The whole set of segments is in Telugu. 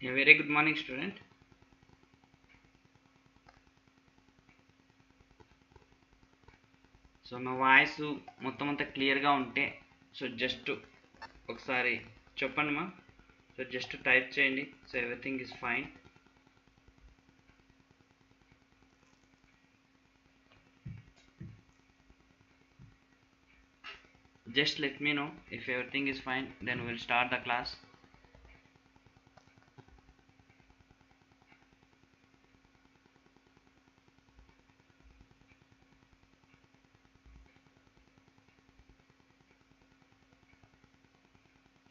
A very good morning, student. So నా వాయిస్ మొత్తం అంతా క్లియర్గా ఉంటే సో జస్ట్ ఒకసారి చెప్పండి మా. సో జస్ట్ టైప్ చేయండి. So everything is fine. Just let me know if everything is fine, then we'll start the class.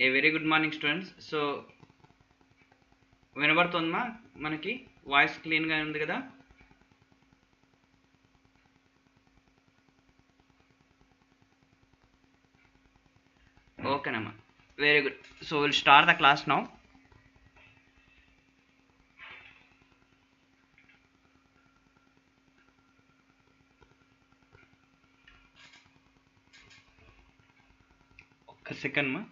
A very good morning, students. So వినబడుతుందా మనకి? వాయిస్ క్లీన్గా ఉంది కదా? ఓకేనమ్మా, very good. So will start the class now. ఒక్క సెకండ్ మా.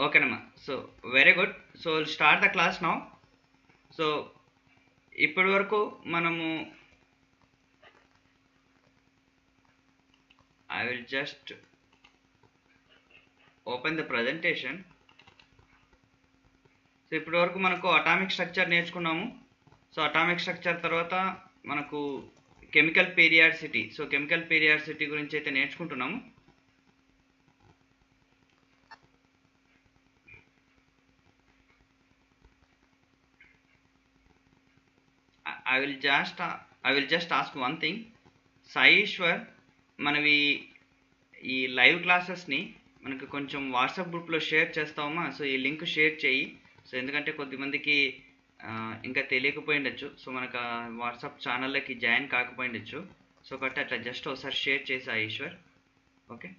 ఓకేనమ్మా, so very good. So will start the class now. So ఇప్పటి వరకు మనము I will just open the presentation. So ఇప్పటి వరకు మనకు అటామిక్ స్ట్రక్చర్ నేర్చుకున్నాము. సో అటామిక్ స్ట్రక్చర్ తర్వాత మనకు chemical periodicity. So chemical periodicity గురించి అయితే నేర్చుకుంటున్నాము. I will just ask one thing. Saishwar, మనవి ఈ లైవ్ క్లాసెస్ని మనకు కొంచెం వాట్సాప్ గ్రూప్లో షేర్ చేస్తామా? సో ఈ లింక్ షేర్ చేయి. సో ఎందుకంటే కొద్దిమందికి ఇంకా తెలియకపోయిండొచ్చు. సో మనకు వాట్సాప్ ఛానల్లోకి జాయిన్ కాకపోయిండొచ్చు. సో కాబట్టి అట్లా జస్ట్ ఒకసారి షేర్ చేసి సాయిశ్వర్. ఓకే.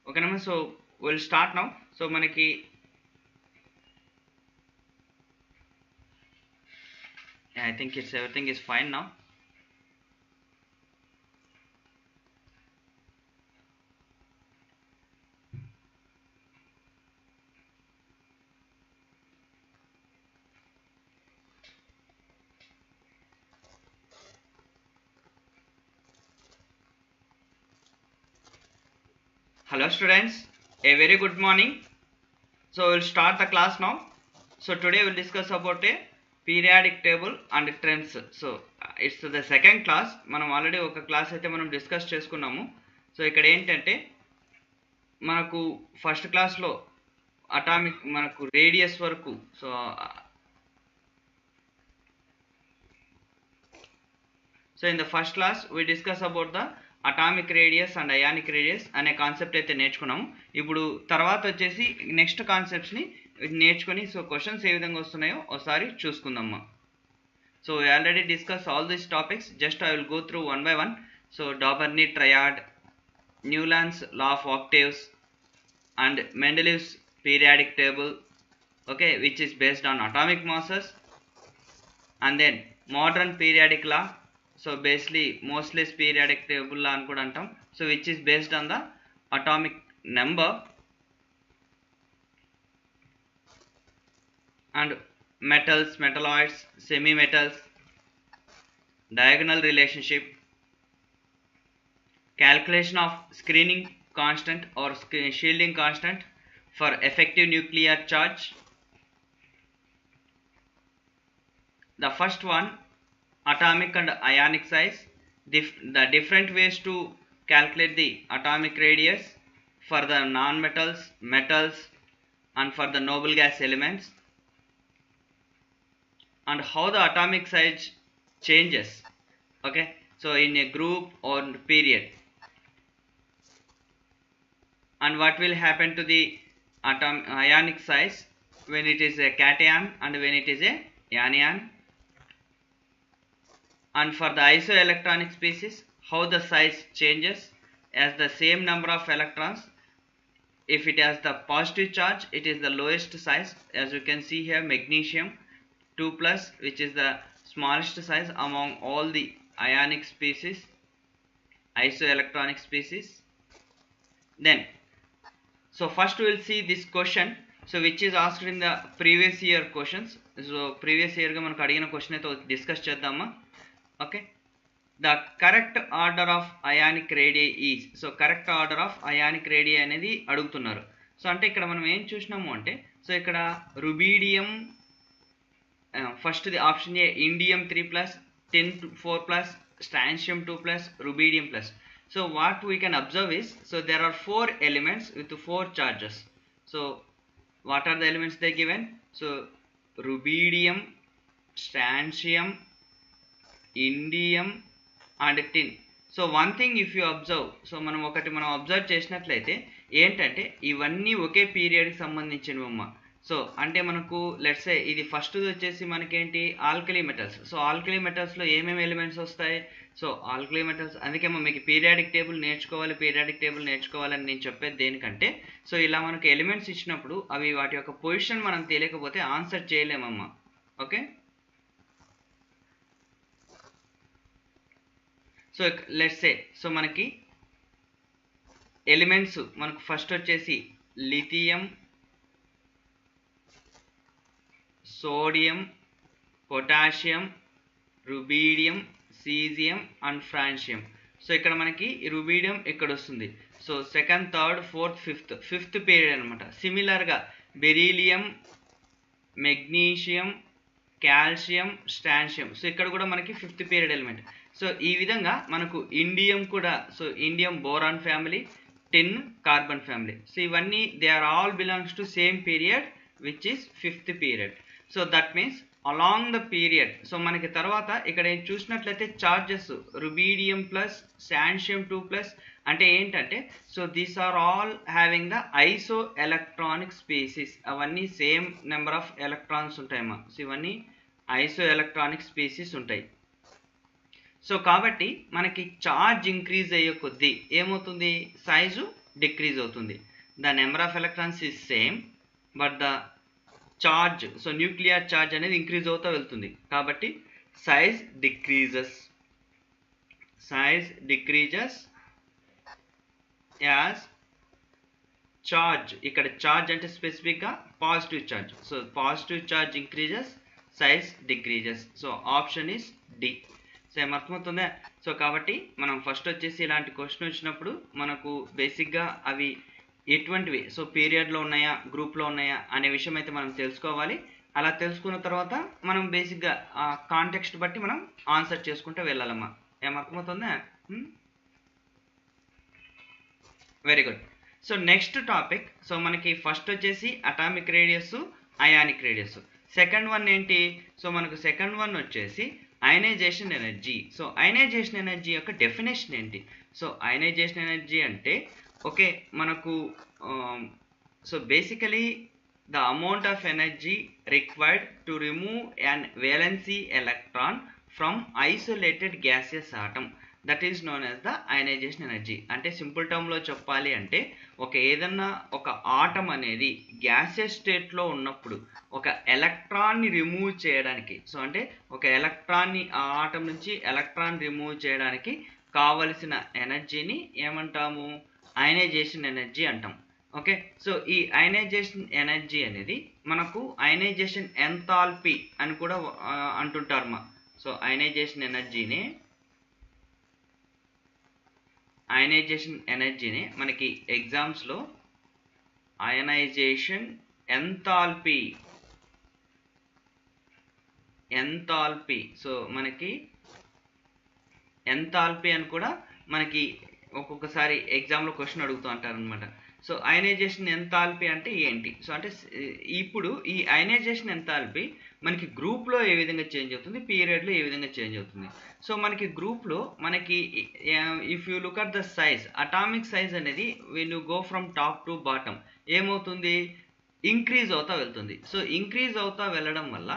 ఓకేనమ్మా, so will start now. So మనకి I think everything is fine now. Hello students, a very good morning. So we'll start the class now. So today we'll discuss about a periodic table and trends. So it's the second class. మనం ఆల్రెడీ ఒక క్లాస్ అయితే మనం డిస్కస్ చేసుకున్నాము. సో ఇక్కడ ఏంటంటే మనకు ఫస్ట్ క్లాస్లో అటామిక్ మనకు రేడియస్ వరకు so in the first class we discuss about the atomic radius and ionic radius అనే కాన్సెప్ట్ అయితే నేర్చుకున్నాము. ఇప్పుడు తర్వాత వచ్చేసి నెక్స్ట్ కాన్సెప్ట్స్ని నేర్చుకొని సో క్వశ్చన్స్ ఏ విధంగా వస్తున్నాయో ఒకసారి చూసుకుందామా. So we already discussed all these topics. Just I will go through one by one. So Dauberny triad, Newland's law of octaves, and Mendeleev's periodic table, okay, which is based on atomic masses, and then modern periodic law, so basically Moseley's periodic table law అని కూడా అంటాం. So which is based on the atomic number and metals, metalloids, semi-metals, diagonal relationship, calculation of screening constant or shielding constant for effective nuclear charge. The first one, atomic and ionic size, the different ways to calculate the atomic radius for the non-metals, metals and for the noble gas elements, and how the atomic size changes, okay, so in a group or period, and what will happen to the ionic size when it is a cation and when it is a anion, and for the isoelectronic species how the size changes as the same number of electrons. If it has the positive charge, it is the lowest size, as you can see here, magnesium 2+, which is the smallest size among all the ionic species, isoelectronic species. Then, so first we will see this question, so which is asked in the previous year questions. So previous year ga manaku adigina question aithe discuss cheddamma. Okay, the correct order of ionic radii is, so correct order of ionic radii అనేది అడుగుతున్నారు. సో అంటే ఇక్కడ మనం ఏం చూసినాము అంటే, సో ఇక్కడ rubidium first the option A indium 3+, tin 4+, strontium 2+, rubidium plus. So what we can observe is, so there are 4 elements with 4 charges. So what are the elements they given? So rubidium, strontium, indium and tin. So one thing if you observe, so మనం అబ్జర్వ్ చేసినట్లయితే ఏంటంటే ఇవన్నీ ఒకే పీరియడ్కి సంబంధించినవమ్మ. సో అంటే మనకు లెట్స్ సే ఇది ఫస్ట్ వచ్చేసి మనకేంటి ఆల్కలీ మెటల్స్. సో ఆల్కలీ మెటల్స్లో ఏమేమి ఎలిమెంట్స్ వస్తాయి? సో ఆల్కలీ మెటల్స్, అందుకే మీకు పీరియాడిక్ టేబుల్ నేర్చుకోవాలని నేను చెప్పేది దేనికంటే, సో ఇలా మనకు ఎలిమెంట్స్ ఇచ్చినప్పుడు అవి వాటి యొక్క పొజిషన్ మనం తెలియకపోతే ఆన్సర్ చేయలేమమ్మా. Okay, so let's say, so మనకి ఎలిమెంట్స్ మనకు ఫస్ట్ వచ్చేసి lithium, sodium, potassium, rubidium, caesium and francium. So ఇక్కడ మనకి రుబీడియం ఇక్కడ వస్తుంది. So second, third, fourth, fifth period అనమాట. సిమిలర్గా beryllium, magnesium, calcium, strontium, so ఇక్కడ కూడా మనకి ఫిఫ్త్ పీరియడ్ ఎలిమెంట్. సో ఈ విధంగా మనకు ఇండియం కూడా, so indium boron family, tin carbon family. So ఇవన్నీ they are all belongs to same period which is fifth period. So that means along the period, so మనకి తర్వాత ఇక్కడ చూసినట్లయితే చార్జెస్ రుబీడియం ప్లస్, స్ట్రాన్షియం 2+, అంటే ఏంటంటే, so these are all having the isoelectronic species. అవన్నీ సేమ్ నెంబర్ ఆఫ్ ఎలక్ట్రాన్స్ ఉంటాయమ్మా. సో ఇవన్నీ ఐసో ఎలక్ట్రానిక్ స్పీసీస్ ఉంటాయి. సో కాబట్టి మనకి చార్జ్ ఇంక్రీజ్ అయ్యే కొద్దీ ఏమవుతుంది? సైజు డిక్రీజ్ అవుతుంది. The number of electrons is same but the charge, so nuclear charge అనేది ఇంక్రీజ్ అవుతూ వెళ్తుంది. కాబట్టి సైజ్ డిక్రీజెస్ యాజ్ చార్జ్, ఇక్కడ చార్జ్ అంటే స్పెసిఫిక్గా positive charge. So positive charge increases, size decreases. So option is D. So ఏమర్థమవుతుందా? సో కాబట్టి మనం ఫస్ట్ వచ్చేసి ఇలాంటి క్వశ్చన్ వచ్చినప్పుడు మనకు బేసిక్గా అవి ఎటువంటివి, సో పీరియడ్లో ఉన్నాయా, గ్రూప్లో ఉన్నాయా అనే విషయం అయితే మనం తెలుసుకోవాలి. అలా తెలుసుకున్న తర్వాత మనం బేసిక్గా ఆ కాంటెక్స్ట్ బట్టి మనం ఆన్సర్ చేసుకుంటూ వెళ్ళాలమ్మా. ఏమర్థమవుతుందా? Very good. So next topic, so మనకి ఫస్ట్ వచ్చేసి atomic radius, ionic radius. Second one ఏంటి? సో మనకు సెకండ్ వన్ వచ్చేసి ionization energy. So ionization energy యొక్క డెఫినేషన్ ఏంటి? సో అయనైజేషన్ ఎనర్జీ అంటే ఓకే మనకు so basically the amount of energy required to remove an valency electron from isolated gaseous atom. That is known as the ionization energy. అంటే సింపుల్ టర్మ్లో చెప్పాలి అంటే ఏదన్నా ఒక ఆటం అనేది గ్యాసెస్ స్టేట్లో ఉన్నప్పుడు ఒక ఎలక్ట్రాన్ని రిమూవ్ చేయడానికి, సో అంటే ఒక ఎలక్ట్రాన్ని ఆ ఆటం నుంచి ఎలక్ట్రాన్ రిమూవ్ చేయడానికి కావలసిన ఎనర్జీని ఏమంటాము? అయనైజేషన్ ఎనర్జీ అంటాం. ఓకే, సో ఈ అయనైజేషన్ ఎనర్జీ అనేది మనకు అయనైజేషన్ ఎంథాల్పీ అని కూడా అంటుంటారు. సో అయనైజేషన్ ఎనర్జీని మనకి ఎగ్జామ్స్లో అయనైజేషన్ ఎంథాల్పీ సో మనకి ఎంథాల్పీ అని కూడా మనకి ఒక్కొక్కసారి ఎగ్జామ్లో క్వశ్చన్ అడుగుతూ అంటారు అనమాట. సో అయనైజేషన్ ఎంథాల్పీ అంటే ఏంటి? సో అంటే ఇప్పుడు ఈ అయనైజేషన్ ఎంథాల్పీ మనకి గ్రూప్లో ఏ విధంగా చేంజ్ అవుతుంది, పీరియడ్లో ఏ విధంగా చేంజ్ అవుతుంది? సో మనకి గ్రూప్లో మనకి if you look at the size, atomic size అనేది when you go from top to bottom ఏమవుతుంది? ఇంక్రీజ్ అవుతా వెళ్తుంది. సో ఇంక్రీజ్ అవుతా వెళ్ళడం వల్ల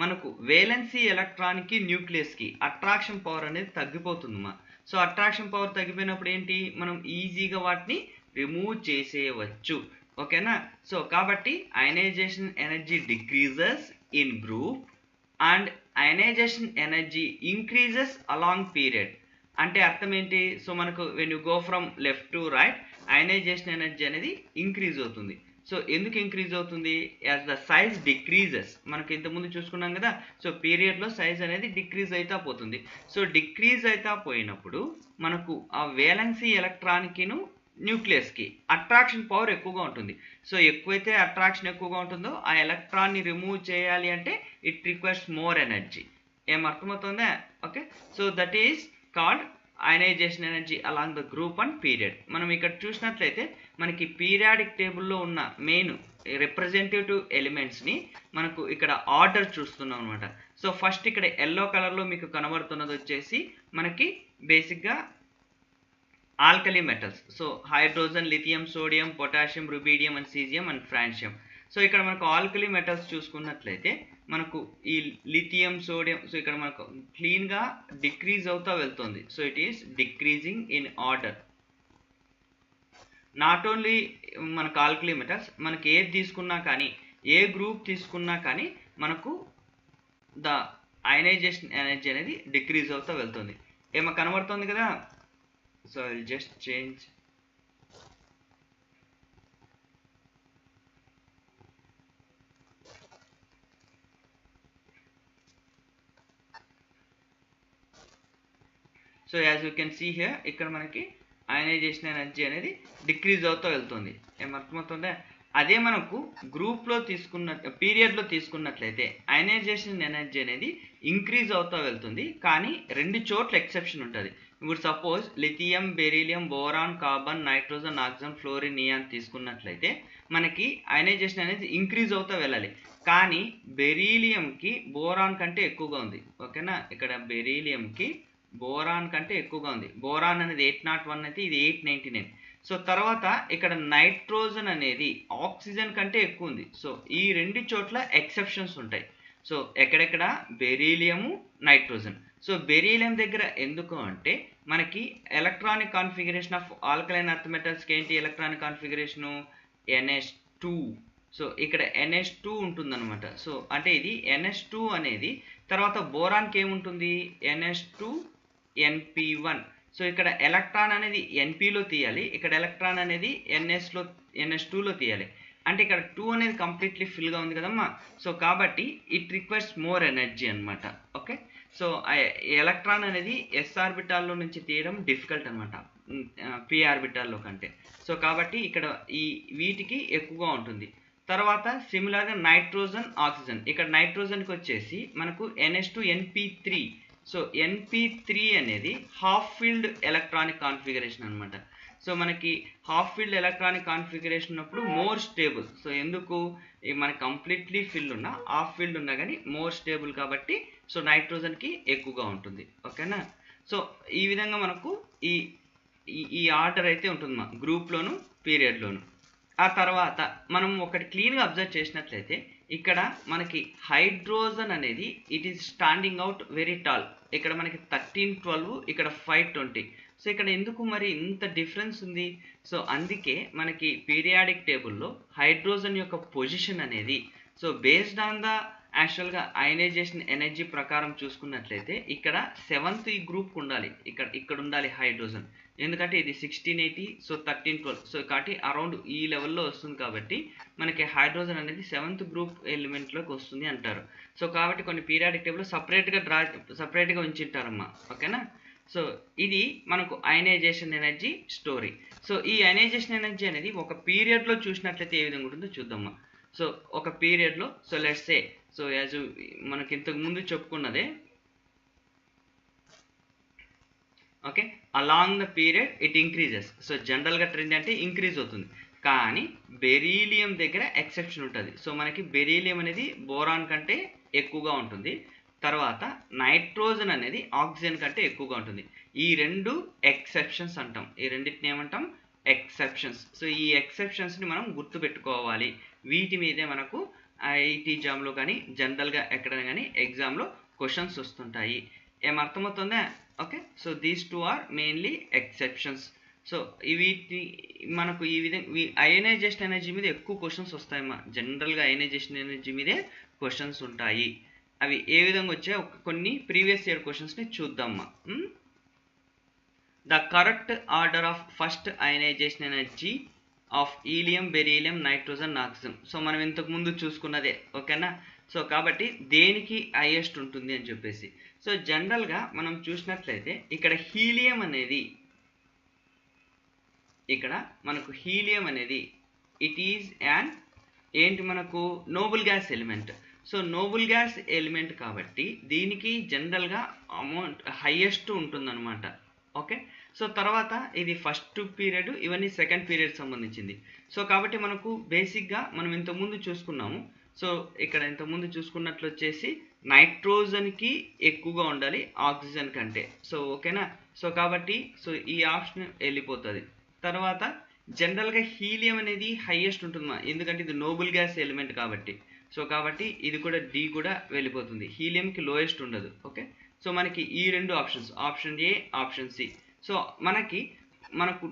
మనకు వేలెన్సీ ఎలక్ట్రాన్కి న్యూక్లియస్కి అట్రాక్షన్ పవర్ అనేది తగ్గిపోతుందమ్మా. సో అట్రాక్షన్ పవర్ తగ్గిపోయినప్పుడు ఏంటి? మనం ఈజీగా వాటిని రిమూవ్ చేసేయవచ్చు. ఓకేనా? సో కాబట్టి ionization energy decreases in group and ionization energy increases along period. అంటే అర్థం ఏంటి? సో మనకు when you go from left to right ionisation energy అనేది ఇంక్రీజ్ అవుతుంది. సో ఎందుకు ఇంక్రీజ్ అవుతుంది? As the size decreases. మనకి ఇంతకుముందు చూసుకున్నాం కదా, సో పీరియడ్లో సైజ్ అనేది డిక్రీజ్ అవుతా పోతుంది. సో డిక్రీజ్ అవుతా పోయినప్పుడు మనకు ఆ వేలెన్సీ ఎలక్ట్రాన్కిను న్యూక్లియస్కి అట్రాక్షన్ పవర్ ఎక్కువగా ఉంటుంది. సో ఎప్పుడైతే అట్రాక్షన్ ఎక్కువగా ఉంటుందో ఆ ఎలక్ట్రాన్ని రిమూవ్ చేయాలి అంటే ఇట్ రిక్వైర్స్ మోర్ ఎనర్జీ. ఏం అర్థమవుతుందా? Okay, so that is called ionisation energy along the group and period. మనం ఇక్కడ చూసినట్లయితే మనకి పీరియాడిక్ టేబుల్లో ఉన్న మెయిన్ రిప్రజెంటేటివ్ ఎలిమెంట్స్ని మనకు ఇక్కడ ఆర్డర్ చూస్తున్నాం అనమాట. సో ఫస్ట్ ఇక్కడ ఎల్లో కలర్లో మీకు కనబడుతున్నది వచ్చేసి మనకి బేసిక్గా alkali metals. So hydrogen, lithium, sodium, potassium, rubidium and caesium and francium. So ఇక్కడ మనకు ఆల్కలీ మెటల్స్ చూసుకున్నట్లయితే మనకు ఈ లిథియం, సోడియం సో ఇక్కడ మనకు క్లీన్గా డిక్రీజ్ అవుతా వెళ్తుంది. So it is decreasing in order. Not only మనకు ఆల్కలీ మెటల్స్, మనకి ఏది తీసుకున్నా కానీ, ఏ గ్రూప్ తీసుకున్నా కానీ మనకు ద అయనైజేషన్ ఎనర్జీ అనేది డిక్రీజ్ అవుతా వెళ్తుంది. ఏమో కనబడుతుంది కదా. So I'll just change. So as you can see here, ఇక్కడ మనకి అయనైజేషన్ ఎనర్జీ అనేది డిక్రీజ్ అవుతూ వెళ్తుంది. ఏమర్థమవుతుందా? అదే మనకు గ్రూప్లో పీరియడ్లో తీసుకున్నట్లయితే అయనైజేషన్ ఎనర్జీ అనేది ఇంక్రీజ్ అవుతూ వెళ్తుంది. కానీ రెండు చోట్ల ఎక్సెప్షన్ ఉంటుంది. ఇప్పుడు suppose lithium, beryllium, boron, carbon, nitrogen, oxygen, fluorine, neon తీసుకున్నట్లయితే మనకి అయనైజేషన్ అనేది ఇంక్రీజ్ అవుతూ వెళ్ళాలి. కానీ బెరీలియంకి బోరాన్ కంటే ఎక్కువగా ఉంది. ఓకేనా? ఇక్కడ బెరీలియంకి బోరాన్ కంటే ఎక్కువగా ఉంది. బోరాన్ అనేది 801 అయితే ఇది 899. సో తర్వాత ఇక్కడ నైట్రోజన్ అనేది ఆక్సిజన్ కంటే ఎక్కువ ఉంది. సో ఈ రెండు చోట్ల ఎక్సెప్షన్స్ ఉంటాయి. సో ఎక్కడెక్కడ? బెరీలియము, నైట్రోజన్. సో బెరీలియం దగ్గర ఎందుకు అంటే మనకి electronic configuration of alkaline earth మెటల్స్కి ఏంటి ఎలక్ట్రానిక్ కాన్ఫిగరేషను? NH2. సో ఇక్కడ NH2 ఉంటుందన్నమాట. సో అంటే ఇది NH2 అనేది తర్వాత బోరాన్కి ఏముంటుంది? NH2 NP1. సో ఇక్కడ ఎలక్ట్రాన్ అనేది NPలో తీయాలి, ఇక్కడ ఎలక్ట్రాన్ అనేది NH2లో తీయాలి. అంటే ఇక్కడ 2 అనేది కంప్లీట్లీ ఫిల్గా ఉంది కదమ్మా. సో కాబట్టి ఇట్ రిక్వైర్స్ మోర్ ఎనర్జీ అనమాట. ఓకే, సో ఎలక్ట్రాన్ అనేది S ఆర్బిటాల్లో నుంచి తీయడం డిఫికల్ట్ అనమాట P ఆర్బిటాల్లో కంటే. సో కాబట్టి ఇక్కడ ఈ వీటికి ఎక్కువగా ఉంటుంది. తర్వాత సిమిలర్గా నైట్రోజన్, ఆక్సిజన్. ఇక్కడ నైట్రోజన్కి వచ్చేసి మనకు NH2NP3. సో NP3 అనేది హాఫ్ ఫీల్డ్ ఎలక్ట్రానిక్ కాన్ఫిగరేషన్ అనమాట. సో మనకి హాఫ్ ఫీల్డ్ ఎలక్ట్రానిక్ కాన్ఫిగరేషన్ ఉన్నప్పుడు మోర్ స్టేబుల్. సో ఎందుకు? మనకి కంప్లీట్లీ ఫిల్డ్ ఉన్నా హాఫ్ ఫీల్డ్ ఉన్నా కానీ మోర్ స్టేబుల్ కాబట్టి సో నైట్రోజన్కి ఎక్కువగా ఉంటుంది. ఓకేనా? సో ఈ విధంగా మనకు ఈ ఆర్డర్ అయితే ఉంటుంది మా గ్రూప్లోను పీరియడ్లోను. ఆ తర్వాత మనం ఒకటి క్లీన్గా అబ్జర్వ్ చేసినట్లయితే ఇక్కడ మనకి హైడ్రోజన్ అనేది it is standing out very tall. ఇక్కడ మనకి 1312, ఇక్కడ 520. సో ఇక్కడ ఎందుకు మరి ఇంత డిఫరెన్స్ ఉంది? సో అందుకే మనకి పీరియాడిక్ టేబుల్లో హైడ్రోజన్ యొక్క పొజిషన్ అనేది సో బేస్డ్ ఆన్ ద యాక్చువల్గా అయనైజేషన్ ఎనర్జీ ప్రకారం చూసుకున్నట్లయితే ఇక్కడ 7th ఈ గ్రూప్ ఉండాలి, ఇక్కడ ఉండాలి హైడ్రోజన్. ఎందుకంటే ఇది 1680, సో 1312, సో కాబట్టి అరౌండ్ ఈ లెవెల్లో వస్తుంది. కాబట్టి మనకి హైడ్రోజన్ అనేది 7th గ్రూప్ ఎలిమెంట్లోకి వస్తుంది అంటారు. సో కాబట్టి కొన్ని పీరియాడిక్ టేబుల్లో సపరేట్గా ఉంచుంటారమ్మా. ఓకేనా? సో ఇది మనకు అయనైజేషన్ ఎనర్జీ స్టోరీ. సో ఈ అయనైజేషన్ ఎనర్జీ అనేది ఒక పీరియడ్లో చూసినట్లయితే ఏ విధంగా ఉంటుందో చూద్దామా. సో ఒక పీరియడ్లో so let's say so as మనకి ఇంతకు ముందు చెప్పుకున్నదే, okay, along the period it increases. So జనరల్గా ట్రెండ్ అంటే ఇంక్రీజ్ అవుతుంది, కానీ బెరీలియం దగ్గర ఎక్సెప్షన్ ఉంటుంది. సో మనకి బెరీలియం అనేది బోరాన్ కంటే ఎక్కువగా ఉంటుంది, తర్వాత నైట్రోజన్ అనేది ఆక్సిజన్ కంటే ఎక్కువగా ఉంటుంది. ఈ రెండు ఎక్సెప్షన్స్ అంటాం. ఈ రెండింటిని ఏమంటాం? ఎక్సెప్షన్స్. సో ఈ ఎక్సెప్షన్స్ని మనం గుర్తుపెట్టుకోవాలి. వీటి మీదే మనకు ఐఐటి జామ్లో కానీ జనరల్గా ఎక్కడైనా కానీ ఎగ్జామ్లో క్వశ్చన్స్ వస్తుంటాయి. ఏమర్థమవుతుందా? Okay, so these two are mainly exceptions. So వీటి మనకు ఈ విధంగా అయనైజేషన్ ఎనర్జీ మీద ఎక్కువ క్వశ్చన్స్ వస్తాయమ్మా. జనరల్గా అయనైజేషన్ ఎనర్జీ మీదే క్వశ్చన్స్ ఉంటాయి. అవి ఏ విధంగా వచ్చాయో కొన్ని ప్రీవియస్ ఇయర్ క్వశ్చన్స్ని చూద్దామా. The correct order of first ionization energy of helium, beryllium, nitrogen, oxygen. So మనం ఇంతకు ముందు చూసుకున్నదే. ఓకేనా? సో కాబట్టి దేనికి హైయెస్ట్ ఉంటుంది అని చెప్పేసి. సో జనరల్గా మనం చూసినట్లయితే ఇక్కడ హీలియం అనేది, ఇక్కడ మనకు హీలియం అనేది ఇట్ ఈజ్ యాన్ ఏంటి మనకు noble gas element. So noble gas element కాబట్టి దీనికి జనరల్గా అమౌంట్ హైయెస్ట్ ఉంటుందన్నమాట. ఓకే, సో తర్వాత ఇది ఫస్ట్ పీరియడ్, ఇవన్నీ సెకండ్ పీరియడ్ సంబంధించింది. సో కాబట్టి మనకు బేసిక్గా మనం ఇంతకుముందు చూసుకున్నాము. సో ఇక్కడ ఇంతకుముందు చూసుకున్నట్లు వచ్చేసి నైట్రోజన్కి ఎక్కువగా ఉండాలి ఆక్సిజన్ కంటే. సో ఓకేనా? సో కాబట్టి సో ఈ ఆప్షన్ వెళ్ళిపోతుంది. తర్వాత జనరల్గా హీలియం అనేది హైయెస్ట్ ఉంటుంది, ఎందుకంటే ఇది నోబుల్ గ్యాస్ ఎలిమెంట్ కాబట్టి. సో కాబట్టి ఇది కూడా డి కూడా వెళ్ళిపోతుంది, హీలియంకి లోయెస్ట్ ఉండదు. ఓకే, సో మనకి ఈ రెండు options, option A, option C. So మనకు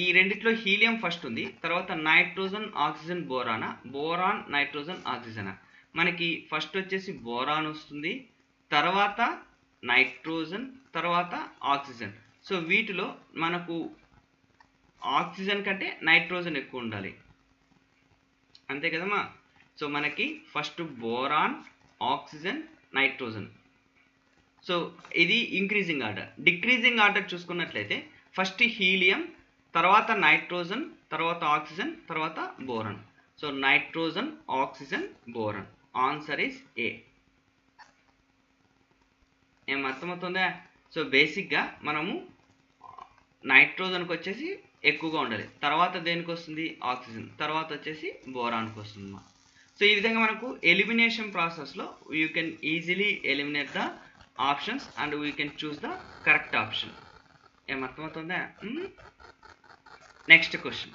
ఈ రెండిట్లో హీలియం ఫస్ట్ ఉంది, తర్వాత nitrogen, oxygen, boron, nitrogen, oxygen. మనకి ఫస్ట్ వచ్చేసి బోరాన్ వస్తుంది, తర్వాత నైట్రోజన్, తర్వాత ఆక్సిజన్. సో వీటిలో మనకు ఆక్సిజన్ కంటే నైట్రోజన్ ఎక్కువ ఉండాలి, అంతే కదమ్మా. సో మనకి first boron, oxygen, nitrogen. So ఇది ఇంక్రీజింగ్ ఆర్డర్. డిక్రీజింగ్ ఆర్డర్ చూసుకున్నట్లయితే ఫస్ట్ హీలియం, తర్వాత నైట్రోజన్, తర్వాత ఆక్సిజన్, తర్వాత boron. So nitrogen, oxygen, boron. Answer is a. ఏం అర్థమవుతుందా? సో బేసిక్గా మనము నైట్రోజన్కి వచ్చేసి ఎక్కువగా ఉండాలి, తర్వాత దేనికి వస్తుంది? ఆక్సిజన్, తర్వాత వచ్చేసి బోరాన్కి వస్తుంది. సో ఈ విధంగా మనకు ఎలిమినేషన్ ప్రాసెస్లో you can easily eliminate the options and we can choose the correct option. ఏం అర్థమవుతుందా? Next question.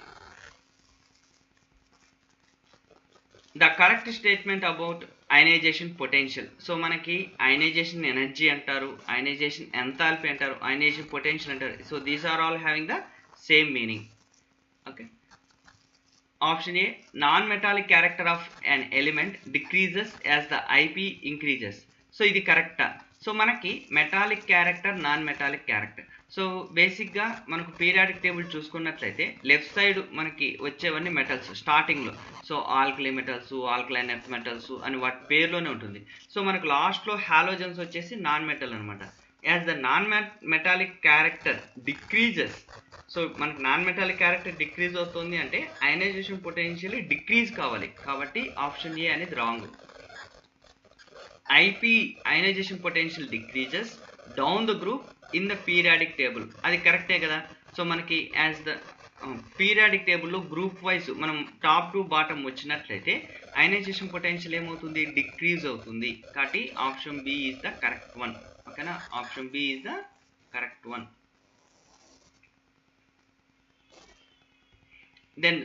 The correct statement about ionization potential. So మనకి అయనైజేషన్ ఎనర్జీ అంటారు, అయనైజేషన్ ఎంథాల్పీ అంటారు, అయనైజేషన్ పొటెన్షియల్ అంటారు. So these are all having the same meaning. Okay, option A, non metallic character of an element decreases as the IP increases. So ఇది కరెక్టా? సో మనకి metallic character, non metallic character. So బేసిక్గా మనకు పీరియాడిక్ టేబుల్ చూసుకున్నట్లయితే లెఫ్ట్ సైడ్ మనకి వచ్చేవన్నీ మెటల్స్ స్టార్టింగ్లో. So alkali metals, alkaline earth metals అని వాటి పేరులోనే ఉంటుంది. సో మనకు లాస్ట్లో హాలోజన్స్ వచ్చేసి నాన్ మెటల్ అనమాట. As the non metallic character decreases. So మనకు నాన్ మెటాలిక్ క్యారెక్టర్ డిక్రీజ్ అవుతుంది అంటే అయనైజేషన్ పొటెన్షియల్ డిక్రీజ్ కావాలి, కాబట్టి ఆప్షన్ ఏ అనేది wrong. IP ionization potential decreases down the group in the periodic table. అది కరెక్టే కదా. సో మనకి యాజ్ ద పీరియాడిక్ టేబుల్లో గ్రూప్ వైజ్ మనం టాప్ టు బాటమ్ వచ్చినట్లయితే అయనైజేషన్ పొటెన్షియల్ ఏమవుతుంది? డిక్రీజ్ అవుతుంది. కాబట్టి option B is the correct one. ఓకేనా? Option B is the correct one. Then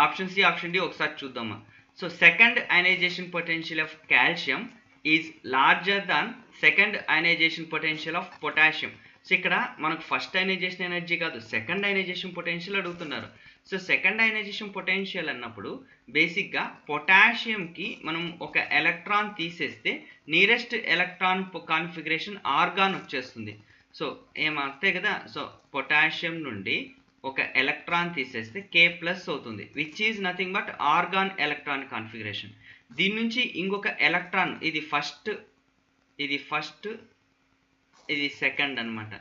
option C, option D ఒకసారి చూద్దామా. So second ionization potential of calcium is larger than second ionization potential of potassium. So ఇక్కడ మనకు ఫస్ట్ అయనైజేషన్ ఎనర్జీ కాదు, సెకండ్ అయనైజేషన్ పొటెన్షియల్ అడుగుతున్నారు. సో సెకండ్ అయనైజేషన్ పొటెన్షియల్ అన్నప్పుడు బేసిక్గా పొటాషియంకి మనం ఒక ఎలక్ట్రాన్ తీసేస్తే నియరెస్ట్ ఎలక్ట్రాన్ కాన్ఫిగరేషన్ ఆర్గాన్ వచ్చేస్తుంది. సో అంతే కదా. సో పొటాషియం నుండి ఒక ఎలక్ట్రాన్ తీసేస్తే K+ అవుతుంది, which is nothing but argon electron configuration. దీని నుంచి ఇంకొక ఎలక్ట్రాన్, ఇది ఫస్ట్ ఇది సెకండ్ అనమాట.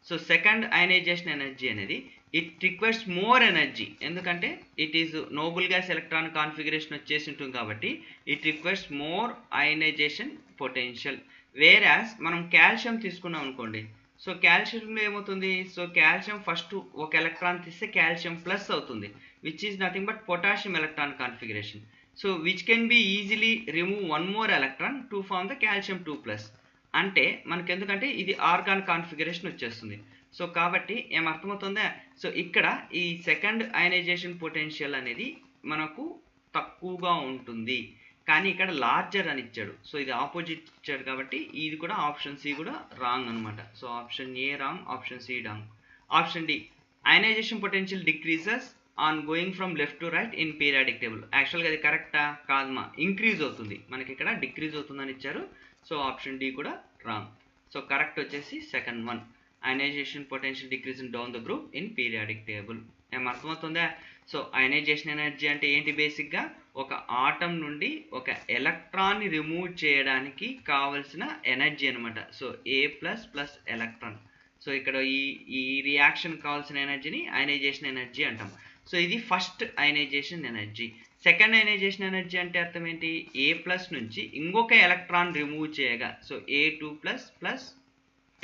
సో సెకండ్ అయనైజేషన్ ఎనర్జీ అనేది ఇట్ రిక్వైర్స్ మోర్ ఎనర్జీ, ఎందుకంటే it is noble gas electron configuration వచ్చేసి ఉంటుంది కాబట్టి it requires more ionization potential. Whereas మనం కాల్షియం తీసుకున్నాం అనుకోండి, సో కాల్షియంలో ఏమవుతుంది, సో కాల్షియం ఫస్ట్ ఒక ఎలక్ట్రాన్ తీస్తే కాల్షియం ప్లస్ అవుతుంది, which is nothing but potassium electron configuration. So which can be easily remove one more electron to form the calcium 2+. అంటే మనకి ఎందుకంటే ఇది ఆర్గాన్ కాన్ఫిగరేషన్ వచ్చేస్తుంది. సో కాబట్టి ఏమర్థమవుతుందా, సో ఇక్కడ ఈ సెకండ్ అయనైజేషన్ పొటెన్షియల్ అనేది మనకు తక్కువగా ఉంటుంది, కానీ ఇక్కడ లార్జర్ అని ఇచ్చాడు. సో ఇది ఆపోజిట్ ఇచ్చాడు కాబట్టి ఇది కూడా ఆప్షన్ సి కూడా రాంగ్ అనమాట. So option A wrong, option C wrong. Option D, ionization potential decreases on going from left to right in periodic table. యాక్చువల్గా అది కరెక్టా కాదమ్మా, ఇంక్రీజ్ అవుతుంది, మనకి ఇక్కడ డిక్రీజ్ అవుతుందని ఇచ్చారు. సో ఆప్షన్ డి కూడా రాంగ్. సో కరెక్ట్ వచ్చేసి second one, ionization potential decreasing down the group in periodic table. ఏమర్థమవుతుందా. సో అయనైజేషన్ ఎనర్జీ అంటే ఏంటి, బేసిక్గా ఒక ఆటం నుండి ఒక ఎలక్ట్రాన్ని రిమూవ్ చేయడానికి కావలసిన ఎనర్జీ అనమాట. So A++ electron. సో ఇక్కడ ఈ రియాక్షన్ కావాల్సిన ఎనర్జీని అయనైజేషన్ ఎనర్జీ అంటాం. సో ఇది first ionization energy. Second ionization energy అంటే అర్థం ఏంటి, A+ నుంచి ఇంకొక ఎలక్ట్రాన్ రిమూవ్ చేయగా, సో A2++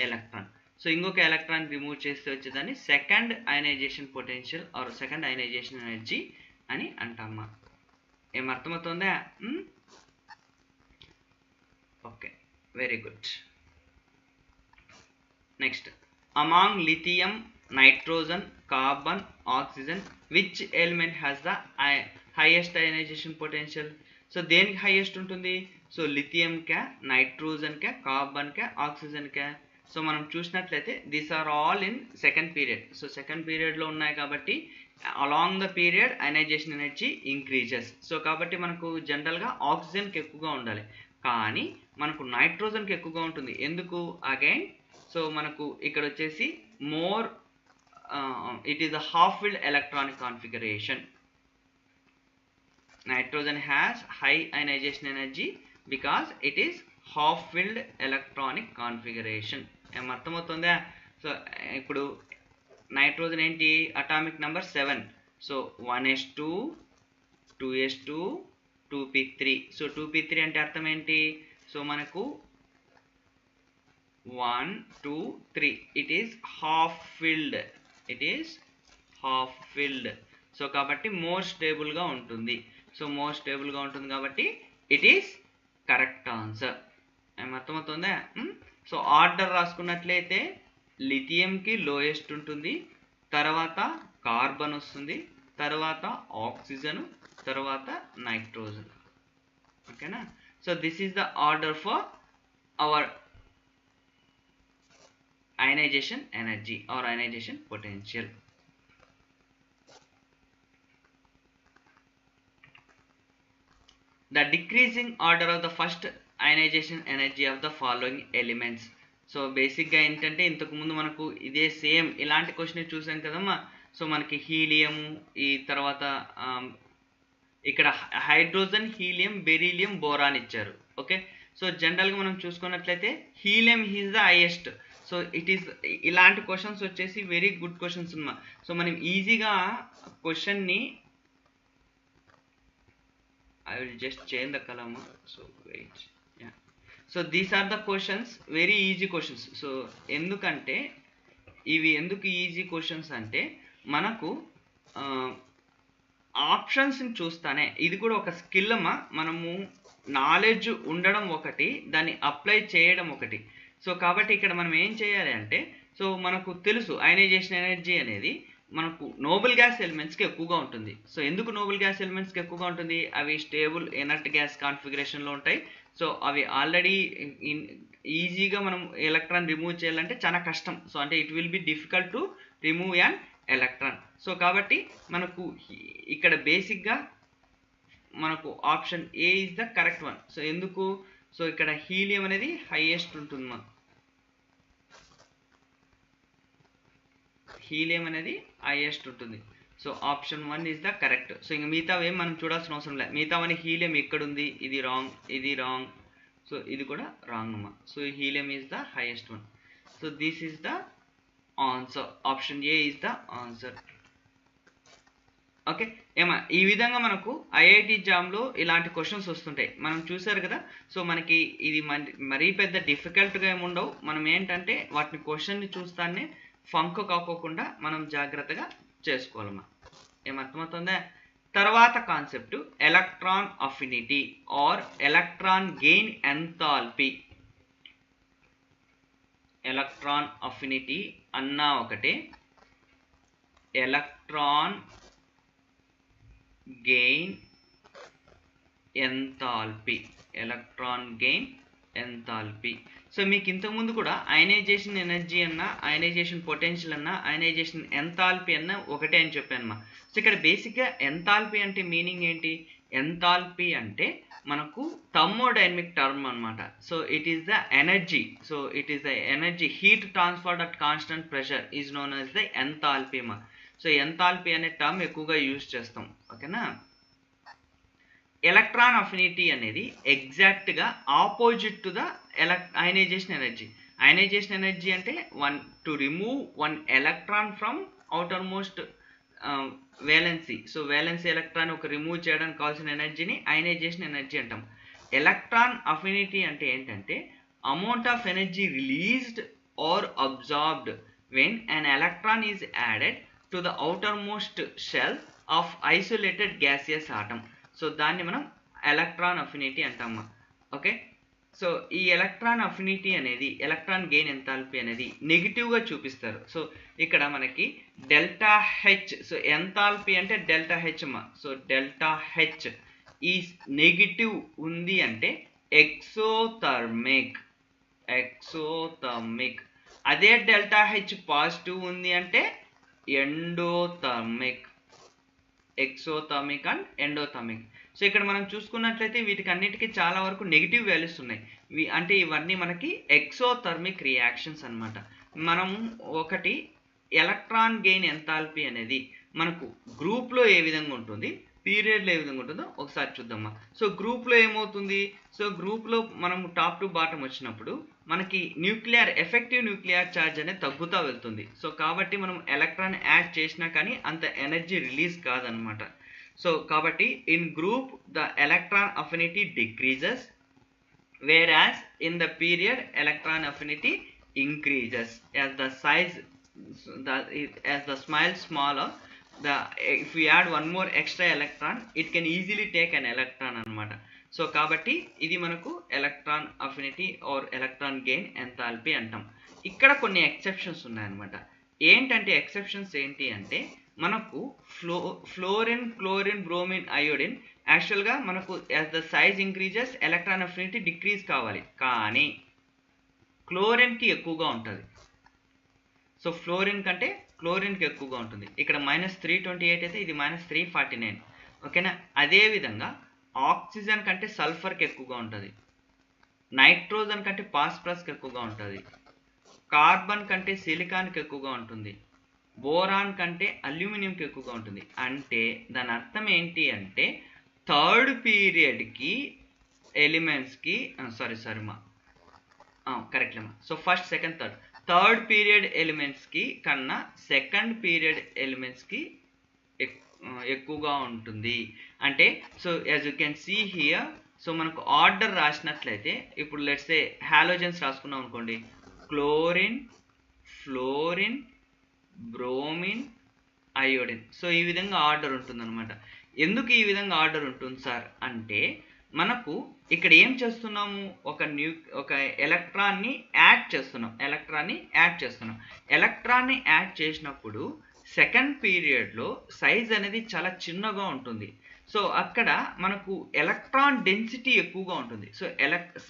ఎలక్ట్రాన్. సో ఇంకొక ఎలక్ట్రాన్ రిమూవ్ చేస్తే వచ్చేదాన్ని second ionization potential or second ionization energy అని అంటామా. ఏమర్థమవుతుందా. Okay, very good. Next, among lithium, nitrogen, carbon, oxygen which element has the highest ionization potential. So దేనికి హైయెస్ట్ ఉంటుంది, సో లిథియం క్యా, నైట్రోజన్ క్యా, కార్బన్ క్యా, ఆక్సిజన్ క్యా. సో మనం చూసినట్లయితే these are all in second period. So second పీరియడ్లో ఉన్నాయి కాబట్టి along the period ionization energy increases. So కాబట్టి మనకు జనరల్గా ఆక్సిజన్కి ఎక్కువగా ఉండాలి, కానీ మనకు నైట్రోజన్కి ఎక్కువగా ఉంటుంది. ఎందుకు, అగైన్ సో మనకు ఇక్కడ వచ్చేసి more it is a half-filled electronic configuration. Nitrogen has high ionization energy because it is half-filled electronic configuration. ఏమర్థమవుతుందా. సో ఇప్పుడు నైట్రోజన్ ఏంటి, atomic number 7. So 1s2 2s2 2p3. So 2p3 అంటే అర్థం ఏంటి, సో మనకు 1 2 3 it is half-filled. సో కాబట్టి మోర్ స్టేబుల్గా ఉంటుంది. సో మోర్ స్టేబుల్గా ఉంటుంది కాబట్టి ఇట్ ఈస్ కరెక్ట్ ఆన్సర్. ఏమర్థమవుతుందా. సో ఆర్డర్ రాసుకున్నట్లయితే లిథియంకి లోయెస్ట్ ఉంటుంది, తర్వాత కార్బన్ వస్తుంది, తర్వాత ఆక్సిజన్, తర్వాత నైట్రోజన్. ఓకేనా. So this is the order for our ionization energy or ionization potential. The decreasing order of the first ionization energy of the following elements. So బేసిక్గా ఏంటంటే ఇంతకు ముందు మనకు ఇదే సేమ్ ఇలాంటి క్వశ్చన్ చూసాం కదమ్మా. సో మనకి హీలియం, ఈ తర్వాత ఇక్కడ హైడ్రోజన్, హీలియం, బెరీలియం, బోరాన్ ఇచ్చారు. ఓకే. సో జనరల్గా మనం చూసుకున్నట్లయితే helium is the highest. So it is ఇలాంటి క్వశ్చన్స్ వచ్చేసి వెరీ గుడ్ క్వశ్చన్స్ అన్నమా. సో మనం ఈజీగా క్వశ్చన్ని I will just change the column. So wait, yeah. So these are the questions, very easy questions. So ఎందుకంటే ఇవి ఎందుకు ఈజీ క్వశ్చన్స్ అంటే మనకు ఆప్షన్స్ని చూస్తానే, ఇది కూడా ఒక స్కిల్ అమ్మా. మనము నాలెడ్జ్ ఉండడం ఒకటి, దాన్ని అప్లై చేయడం ఒకటి. సో కాబట్టి ఇక్కడ మనం ఏం చేయాలి అంటే, సో మనకు తెలుసు అయనైజేషన్ ఎనర్జీ అనేది మనకు నోబుల్ గ్యాస్ ఎలిమెంట్స్కి ఎక్కువగా ఉంటుంది. సో ఎందుకు నోబుల్ గ్యాస్ ఎలిమెంట్స్కి ఎక్కువగా ఉంటుంది? అవి స్టేబుల్ ఇనర్ట్ గ్యాస్ కాన్ఫిగరేషన్లో ఉంటాయి. సో అవి ఆల్రెడీ ఈజీగా మనం ఎలక్ట్రాన్ రిమూవ్ చేయాలంటే చాలా కష్టం. సో అంటే it will be difficult to remove an electron. So కాబట్టి మనకు ఇక్కడ బేసిక్గా మనకు option A is the correct one. So ఎందుకు? సో ఇక్కడ హీలియం అనేది హైయెస్ట్ ఉంటుంది మనకు, హీలియం అనేది హైయెస్ట్ ఉంటుంది. So option 1 is the correct. So ఇంక మిగతా ఏం మనం చూడాల్సిన అవసరం లేదు. మిగతావన్నీ హీలియం ఎక్కడుంది, ఇది రాంగ్, ఇది రాంగ్, సో ఇది కూడా రాంగ్ అమ్మా. So helium is the highest one. So this is the answer. Option A is the answer. Okay ఏమా ఈ విధంగా మనకు ఐఐటి జామ్లో ఇలాంటి క్వశ్చన్స్ వస్తుంటాయి, మనం చూసారు కదా. సో మనకి ఇది మరీ పెద్ద డిఫికల్ట్గా ఏమి ఉండవు. మనం ఏంటంటే వాటిని క్వశ్చన్ని చూస్తానే ఫంక్ కాకోకుండా మనం జాగ్రత్తగా చేసుకోవాలమ్మా. ఏమర్థమవుతుందా? తర్వాత concept electron affinity or electron gain enthalpy. Electron affinity అన్నా ఒకటే, electron gain enthalpy, electron gain enthalpy. So మీకు ఇంతకుముందు కూడా అయనైజేషన్ ఎనర్జీ అన్నా, అయనైజేషన్ పొటెన్షియల్ అన్నా, అయనైజేషన్ ఎంథాల్పీ అన్నా ఒకటే అని చెప్పానమ్మా. సో ఇక్కడ బేసిక్గా ఎంథాల్పీ అంటే మీనింగ్ ఏంటి? ఎంథాల్పీ అంటే మనకు థర్మోడైనమిక్ టర్మ్ అనమాట. So it is the energy. So it is the energy heat transferred at constant pressure is known as the enthalpy మా. సో ఎంథాల్పీ అనే టర్మ్ ఎక్కువగా యూజ్ చేస్తాం. ఓకేనా? ఎలక్ట్రాన్ అఫినిటీ అనేది ఎగ్జాక్ట్గా opposite to the ionization energy. Ionization energy అంటే to remove one electron from outermost valency. So valency electron ఒక రిమూవ్ చేయడానికి కావాల్సిన ఎనర్జీని అయనైజేషన్ ఎనర్జీ అంటాం. ఎలక్ట్రాన్ అఫినిటీ అంటే ఏంటంటే amount of energy released or absorbed when an electron is added to the outermost shell of isolated gaseous atom. So దాన్ని మనం ఎలక్ట్రాన్ అఫినిటీ అంటామా. ఓకే సో ఈ ఎలక్ట్రాన్ అఫినిటీ అనేది, ఎలక్ట్రాన్ గెయిన్ ఎంథాల్పీ అనేది నెగిటివ్గా చూపిస్తారు. సో ఇక్కడ మనకి డెల్టా హెచ్. సో ఎంథాల్పీ అంటే డెల్టా హెచ్ మా. సో డెల్టా హెచ్ ఈ నెగిటివ్ ఉంది అంటే ఎక్సోథర్మిక్, ఎక్సోథర్మిక్. అదే డెల్టా హెచ్ పాజిటివ్ ఉంది అంటే endothermic, exothermic and endothermic. So ఇక్కడ మనం చూసుకున్నట్లయితే వీటికి అన్నిటికీ చాలా వరకు నెగిటివ్ వాల్యూస్ ఉన్నాయి. అంటే ఇవన్నీ మనకి ఎక్సోథర్మిక్ రియాక్షన్స్ అనమాట. మనం ఒకటి ఎలక్ట్రాన్ గెయిన్ ఎంథాల్పీ అనేది మనకు గ్రూప్లో ఏ విధంగా ఉంటుంది, పీరియడ్లో ఏ విధంగా ఉంటుందో ఒకసారి చూద్దామా. సో గ్రూప్లో ఏమవుతుంది? సో గ్రూప్లో మనం టాప్ టు బాటమ్ వచ్చినప్పుడు మనకి ఎఫెక్టివ్ న్యూక్లియర్ ఛార్జ్ అనేది తగ్గుతూ వెళ్తుంది. సో కాబట్టి మనం ఎలక్ట్రాన్ యాడ్ చేసినా కానీ అంత ఎనర్జీ రిలీజ్ కాదనమాట. సో కాబట్టి in group the electron affinity decreases, whereas in the period electron affinity increases as the size, as the smile smaller. If we add one more extra electron, it can easily take an electron anamata. So కాబట్టి ఇది మనకు electron affinity or electron gain enthalpy అంటాం. ఇక్కడ కొన్ని ఎక్సెప్షన్స్ ఉన్నాయన్నమాట. ఏంటంటే ఎక్సెప్షన్స్ ఏంటి అంటే మనకు ఫ్లోరిన్, క్లోరిన్, బ్రోమిన్, అయోడిన్ యాక్చువల్గా మనకు as the size increases electron affinity decrease కావాలి, కానీ క్లోరిన్కి ఎక్కువగా ఉంటుంది. సో ఫ్లోరిన్ కంటే క్లోరిన్కి ఎక్కువగా ఉంటుంది. ఇక్కడ -328 అయితే ఇది -349. ఓకేనా? అదేవిధంగా ఆక్సిజన్ కంటే సల్ఫర్కి ఎక్కువగా ఉంటుంది, నైట్రోజన్ కంటే ఫాస్ఫరస్కి ఎక్కువగా ఉంటుంది, కార్బన్ కంటే సిలికాన్కి ఎక్కువగా ఉంటుంది, బోరాన్ కంటే అల్యూమినియంకి ఎక్కువగా ఉంటుంది. అంటే దాని అర్థం ఏంటి అంటే థర్డ్ పీరియడ్కి ఎలిమెంట్స్కి కరెక్ట్లేమ్మా. So first, second, third period ఎలిమెంట్స్కి కన్నా సెకండ్ పీరియడ్ ఎలిమెంట్స్కి ఎక్కువగా ఉంటుంది. అంటే so as you can see here, so మనకు ఆర్డర్ రాసినట్లయితే ఇప్పుడు లెట్స్ సే హాలోజన్స్ రాసుకున్నాం అనుకోండి, chlorine, fluorine, bromine, iodine. So ఈ విధంగా ఆర్డర్ ఉంటుందన్నమాట. ఎందుకు ఈ విధంగా ఆర్డర్ ఉంటుంది సార్ అంటే మనకు ఇక్కడ ఏం చేస్తున్నాము, ఒక ఎలక్ట్రాన్ని యాడ్ చేస్తున్నాం. ఎలక్ట్రాన్ని యాడ్ చేసినప్పుడు సెకండ్ పీరియడ్లో సైజ్ అనేది చాలా చిన్నగా ఉంటుంది. సో అక్కడ మనకు ఎలక్ట్రాన్ డెన్సిటీ ఎక్కువగా ఉంటుంది. సో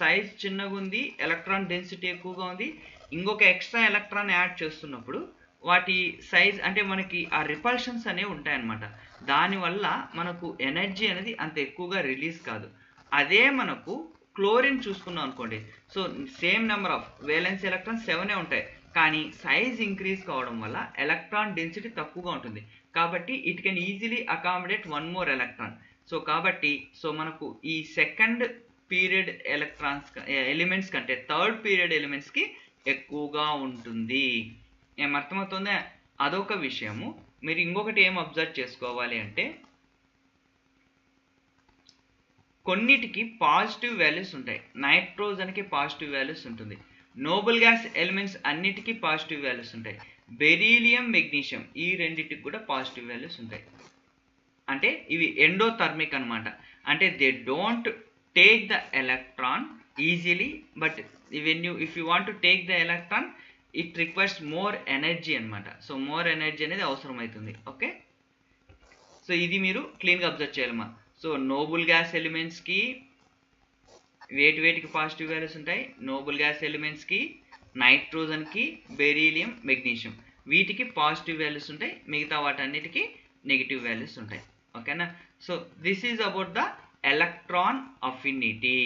సైజ్ చిన్నగా ఉంది, ఎలక్ట్రాన్ డెన్సిటీ ఎక్కువగా ఉంది. ఇంకొక ఎక్స్ట్రా ఎలక్ట్రాన్ యాడ్ చేస్తున్నప్పుడు వాటి సైజ్ అంటే మనకి ఆ రిపల్షన్స్ అనేవి ఉంటాయన్నమాట. దానివల్ల మనకు ఎనర్జీ అనేది అంత ఎక్కువగా రిలీజ్ కాదు. అదే మనకు క్లోరిన్ చూసుకున్నాం అనుకోండి, so same number of valence electron 7 ఉంటాయి, కానీ సైజ్ ఇంక్రీజ్ కావడం వల్ల ఎలక్ట్రాన్ డెన్సిటీ తక్కువగా ఉంటుంది. కాబట్టి it can easily accommodate 1 more electron. So కాబట్టి మనకు ఈ సెకండ్ పీరియడ్ ఎలిమెంట్స్ కంటే థర్డ్ పీరియడ్ ఎలిమెంట్స్కి ఎక్కువగా ఉంటుంది. ఏమర్థమవుతుందా? అదొక విషయము. మీరు ఇంకొకటి ఏం అబ్జర్వ్ చేసుకోవాలి అంటే, కొన్నిటికి పాజిటివ్ వాల్యూస్ ఉంటాయి. నైట్రోజన్కి పాజిటివ్ వాల్యూస్ ఉంటుంది. నోబుల్ గ్యాస్ ఎలిమెంట్స్ అన్నిటికీ పాజిటివ్ వాల్యూస్ ఉంటాయి. బెరీలియం, మెగ్నీషియం ఈ రెండింటికి కూడా పాజిటివ్ వాల్యూస్ ఉంటాయి. అంటే ఇవి ఎండోథర్మిక్ అనమాట. అంటే they don't take the electron easily, but if you want to take the electron it requires more energy అనమాట. సో మోర్ ఎనర్జీ అనేది అవసరం అవుతుంది. ఓకే, సో ఇది మీరు క్లీన్గా అబ్జర్వ్ చేయాలమ్మా. సో నోబుల్ గ్యాస్ ఎలిమెంట్స్కి వేటికి పాజిటివ్ వాల్యూస్ ఉంటాయి? నోబుల్ గ్యాస్ ఎలిమెంట్స్కి, నైట్రోజన్కి, బెరీలియం, మెగ్నీషియం వీటికి పాజిటివ్ వాల్యూస్ ఉంటాయి. మిగతా వాటన్నిటికీ నెగిటివ్ వాల్యూస్ ఉంటాయి. ఓకేనా? So this is about the electron affinity.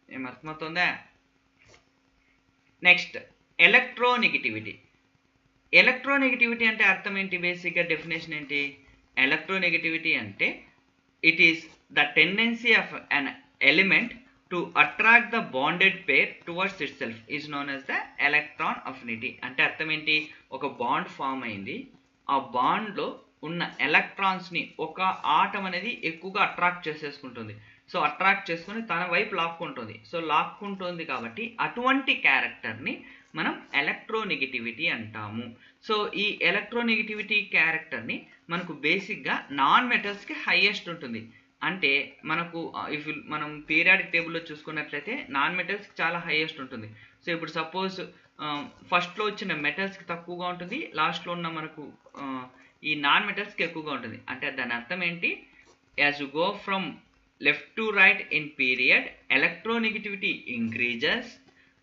ఏమర్థమవుతుందా? Next electronegativity. ఎలక్ట్రోనెగటివిటీ అంటే అర్థం ఏంటి? బేసిక్గా డెఫినేషన్ ఏంటి? ఎలక్ట్రోనెగటివిటీ అంటే it is the tendency of an element to attract the bonded pair towards itself is known as the electron affinity. అంటే అర్థం ఏంటి? ఒక బాండ్ ఫామ్ అయింది, ఆ బాండ్లో ఉన్న ఎలక్ట్రాన్స్ని ఒక ఆటం అనేది ఎక్కువగా అట్రాక్ట్ చేసేసుకుంటుంది. సో అట్రాక్ట్ చేసుకుని తన వైపు లాక్కుంటుంది. సో లాక్కుంటుంది కాబట్టి అటువంటి క్యారెక్టర్ని మనం ఎలక్ట్రోనెగటివిటీ అంటాము. సో ఈ ఎలక్ట్రోనెగటివిటీ క్యారెక్టర్ని మనకు బేసిక్గా నాన్ మెటల్స్కి హైయెస్ట్ ఉంటుంది. అంటే మనకు మనం పీరియాడిక్ టేబుల్లో చూసుకున్నట్లయితే నాన్ మెటల్స్కి చాలా హైయెస్ట్ ఉంటుంది. సో ఇప్పుడు సపోజ్ ఫస్ట్లో వచ్చిన మెటల్స్కి తక్కువగా ఉంటుంది, లాస్ట్లో ఉన్న మనకు ఈ నాన్ మెటల్స్కి ఎక్కువగా ఉంటుంది. అంటే దాని అర్థం ఏంటి? As you go from left to right in period electronegativity increases,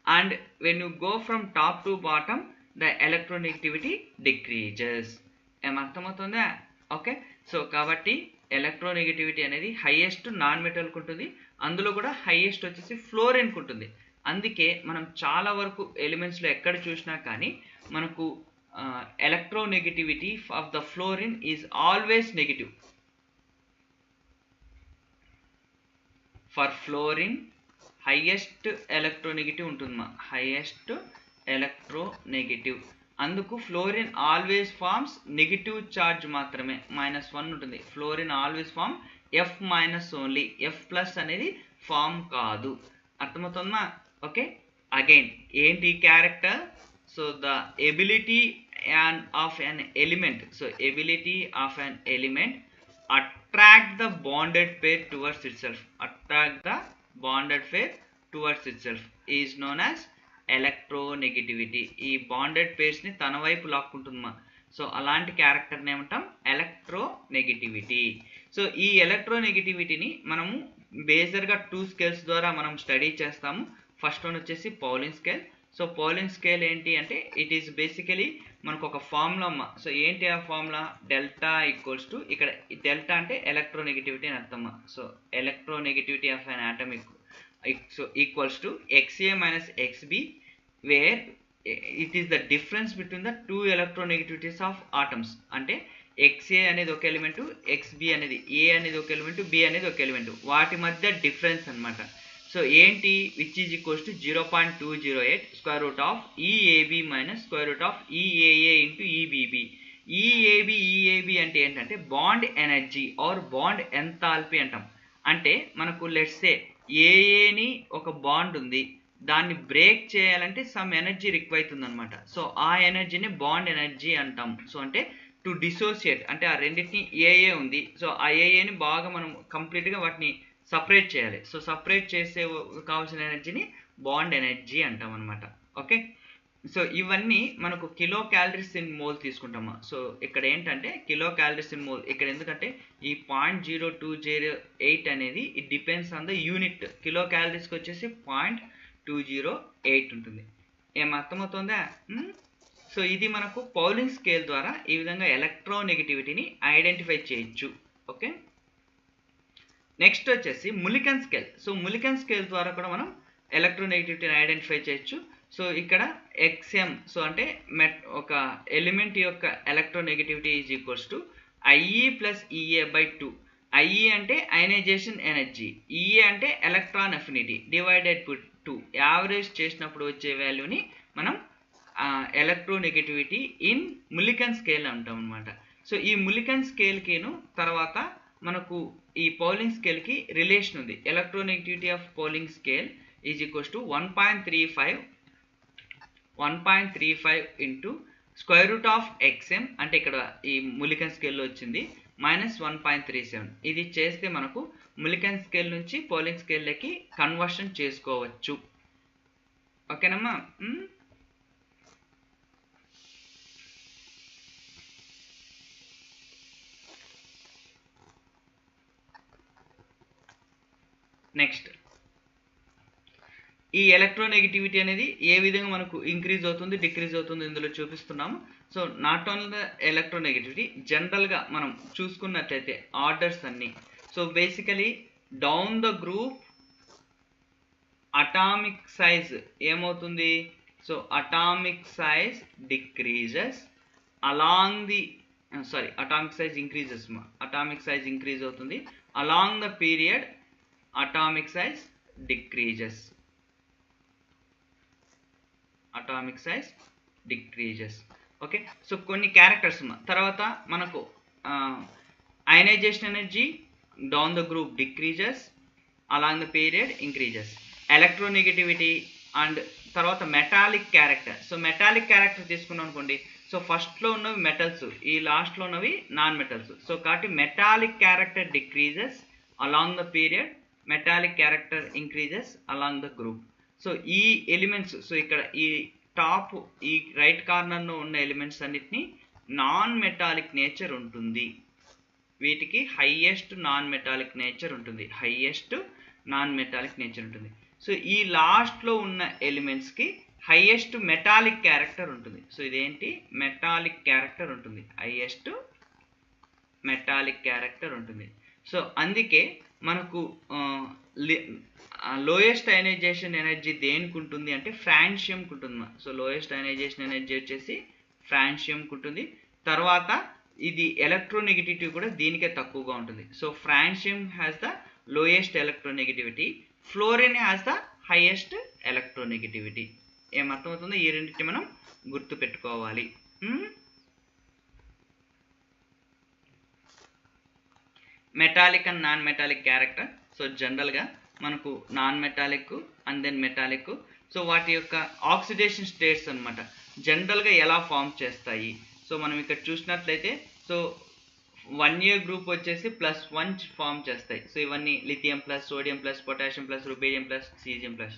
and when you go from top to bottom the electronegativity decreases. ఏమర్థమవుతుందా? ఓకే, సో కాబట్టి ఎలక్ట్రోనెగటివిటీ అనేది హైయెస్ట్ నాన్ మెటల్కి ఉంటుంది. అందులో కూడా హైయెస్ట్ వచ్చేసి ఫ్లోరిన్కి ఉంటుంది. అందుకే మనం చాలా వరకు ఎలిమెంట్స్లో ఎక్కడ చూసినా కానీ మనకు electronegativity of the fluorine is always negative. For fluorine highest electronegative ఉంటుందమ్మా, హైయెస్ట్ ఎలక్ట్రోనెగటివ్. అందుకు fluorine always forms negative charge మాత్రమే, -1 ఉంటుంది. Fluorine always form F- only, F+ అనేది ఫామ్ కాదు. అర్థమవుతుందా? ఓకే, అగైన్ ఏంటి character? So the ability of an element, so ability of an element attract the bonded pair towards itself, attract the bonded pair towards itself is known as electronegativity. ఈ బాండెడ్ పేర్స్ని తన వైపు లాక్కుంటుందమ్మా. సో అలాంటి క్యారెక్టర్ని ఏమంటాం? ఎలక్ట్రోనెగటివిటీ. సో ఈ ఎలక్ట్రోనెగటివిటీని మనము బేజర్గా 2 స్కేల్స్ ద్వారా మనం స్టడీ చేస్తాము. ఫస్ట్ వన్ వచ్చేసి Pauline scale. So Pauline scale ఏంటి అంటే ఇట్ ఈస్ బేసికలీ మనకు ఒక ఫార్ములా అమ్మా. సో ఏంటి ఆ ఫార్ములా? డెల్టా ఈక్వల్స్ టు, ఇక్కడ డెల్టా అంటే ఎలక్ట్రోనెగటివిటీ అని అర్థమ్మా. So electronegativity of an atom equals to XA - XB, where it is the difference between the 2 electronegativities of atoms. అంటే XA అనేది ఒక ఎలిమెంట్, XB అనేది, A అనేది ఒక ఎలిమెంట్, B అనేది ఒక ఎలిమెంట్, వాటి మధ్య డిఫరెన్స్ అనమాట. సో ఏంటి? Which is equals to 0.208 √EAB - √EAA into EBB. EAB అంటే ఏంటంటే bond energy or bond enthalpy అంటాం. అంటే మనకు లెట్స్ సే ఏఏని ఒక బాండ్ ఉంది, దాన్ని బ్రేక్ చేయాలంటే సమ్ ఎనర్జీ రిక్వైర్ అవుతుంది అనమాట. సో ఆ ఎనర్జీని బాండ్ ఎనర్జీ అంటాం. సో అంటే టు డిసోసియేట్, అంటే ఆ రెండింటిని ఏఏ ఉంది, సో ఆ ఏఏని బాగా మనం కంప్లీట్గా వాటిని సపరేట్ చేయాలి. సో సపరేట్ చేసే కావాల్సిన ఎనర్జీని బాండ్ ఎనర్జీ అంటాం అనమాట. ఓకే, సో ఇవన్నీ మనకు కిలో క్యాలరీస్ ఇన్ మోల్ తీసుకుంటాము. సో ఇక్కడ ఏంటంటే కిలో క్యాలరీస్ ఇన్ మోల్, ఇక్కడ ఎందుకంటే ఈ 0.0208 అనేది it depends on the unit. Kilo క్యాలరీస్కి వచ్చేసి 0.208 ఉంటుంది. ఏం అర్థమవుతుందా? సో ఇది మనకు పౌలింగ్ స్కేల్ ద్వారా ఈ విధంగా ఎలక్ట్రోనెగటివిటీని ఐడెంటిఫై చేయొచ్చు. ఓకే, నెక్స్ట్ వచ్చేసి ములికన్ స్కేల్. సో ములికన్ స్కేల్ ద్వారా కూడా మనం ఎలక్ట్రోనెగటివిటీని ఐడెంటిఫై చేయొచ్చు. సో ఇక్కడ XM, సో అంటే ఒక ఎలిమెంట్ యొక్క electronegativity is equals to IE plus EA/2. IE అంటే అయనైజేషన్ ఎనర్జీ, EA అంటే ఎలక్ట్రాన్ అఫినిటీ డివైడెడ్ 2. యావరేజ్ చేసినప్పుడు వచ్చే వాల్యూని మనం ఎలక్ట్రోనెగటివిటీ ఇన్ ములికన్ స్కేల్ అంటాం అనమాట. సో ఈ ములికన్ స్కేల్కిను తర్వాత మనకు ఈ పౌలింగ్ స్కేల్కి రిలేషన్ ఉంది. Electronegativity of పౌలింగ్ scale is equals to 1.35 into square root of XM, అంటే ఇక్కడ ఈ ములికన్ స్కేల్లో వచ్చింది, మైనస్ 1.37. ఇది చేస్తే మనకు ములికన్ స్కేల్ నుంచి పౌలింగ్ స్కేల్లోకి కన్వర్షన్ చేసుకోవచ్చు. ఓకేనమ్మా? నెక్స్ట్ ఈ ఎలక్ట్రోనెగటివిటీ అనేది ఏ విధంగా మనకు ఇంక్రీజ్ అవుతుంది, డిక్రీజ్ అవుతుంది ఇందులో చూపిస్తున్నాము. So not only the electronegativity, జనరల్గా మనం చూసుకున్నట్లయితే ఆర్డర్స్ అన్నీ. So basically down the group atomic size ఏమవుతుంది? So atomic size decreases along the atomic size increases, atomic size increase అవుతుంది. Along the period atomic size decreases, atomic size decreases. Okay, so కొన్ని క్యారెక్టర్స్ తర్వాత మనకు ionization energy down the group decreases, along the period increases. Electronegativity and తర్వాత metallic character. So metallic character తీసుకున్నాం అనుకోండి, సో ఫస్ట్లో ఉన్నవి మెటల్స్, ఈ లాస్ట్లో ఉన్నవి నాన్ మెటల్స్. సో కాబట్టి metallic character decreases along the period, metallic character increases along the group. So ఈ ఎలిమెంట్స్, సో ఇక్కడ ఈ టాప్ ఈ రైట్ కార్నర్లో ఉన్న ఎలిమెంట్స్ అన్నిటినీ నాన్ మెటాలిక్ నేచర్ ఉంటుంది. వీటికి హైయెస్ట్ నాన్ మెటాలిక్ నేచర్ ఉంటుంది, హైయెస్ట్ నాన్ మెటాలిక్ నేచర్ ఉంటుంది. సో ఈ లాస్ట్లో ఉన్న ఎలిమెంట్స్కి హైయెస్ట్ మెటాలిక్ క్యారెక్టర్ ఉంటుంది. సో ఇదేంటి? మెటాలిక్ క్యారెక్టర్ ఉంటుంది, హైయెస్ట్ మెటాలిక్ క్యారెక్టర్ ఉంటుంది. సో అందుకే మనకు లోయెస్ట్ అయనైజేషన్ ఎనర్జీ దేనికి ఉంటుంది అంటే ఫ్రాన్షియంకి ఉంటుంది. సో లోయెస్ట్ అయనైజేషన్ ఎనర్జీ వచ్చేసి ఫ్రాన్షియంకి ఉంటుంది. తర్వాత ఇది ఎలక్ట్రోనెగటివిటీ కూడా దీనికే తక్కువగా ఉంటుంది. So francium has the lowest electronegativity, fluorine has the highest electronegativity. ఏమర్థమవుతుందో ఈ రెండింటిని మనం గుర్తు పెట్టుకోవాలి. Metallic and non metallic character. So జనరల్గా మనకు non metallic and then metallic. So వాటి యొక్క ఆక్సిడేషన్ స్టేట్స్ అనమాట జనరల్గా ఎలా ఫామ్ చేస్తాయి. సో మనం ఇక్కడ చూసినట్లయితే సో 1A గ్రూప్ వచ్చేసి +1 ఫామ్ చేస్తాయి. సో ఇవన్నీ lithium plus, sodium plus, potassium plus, rubidium plus, caesium plus.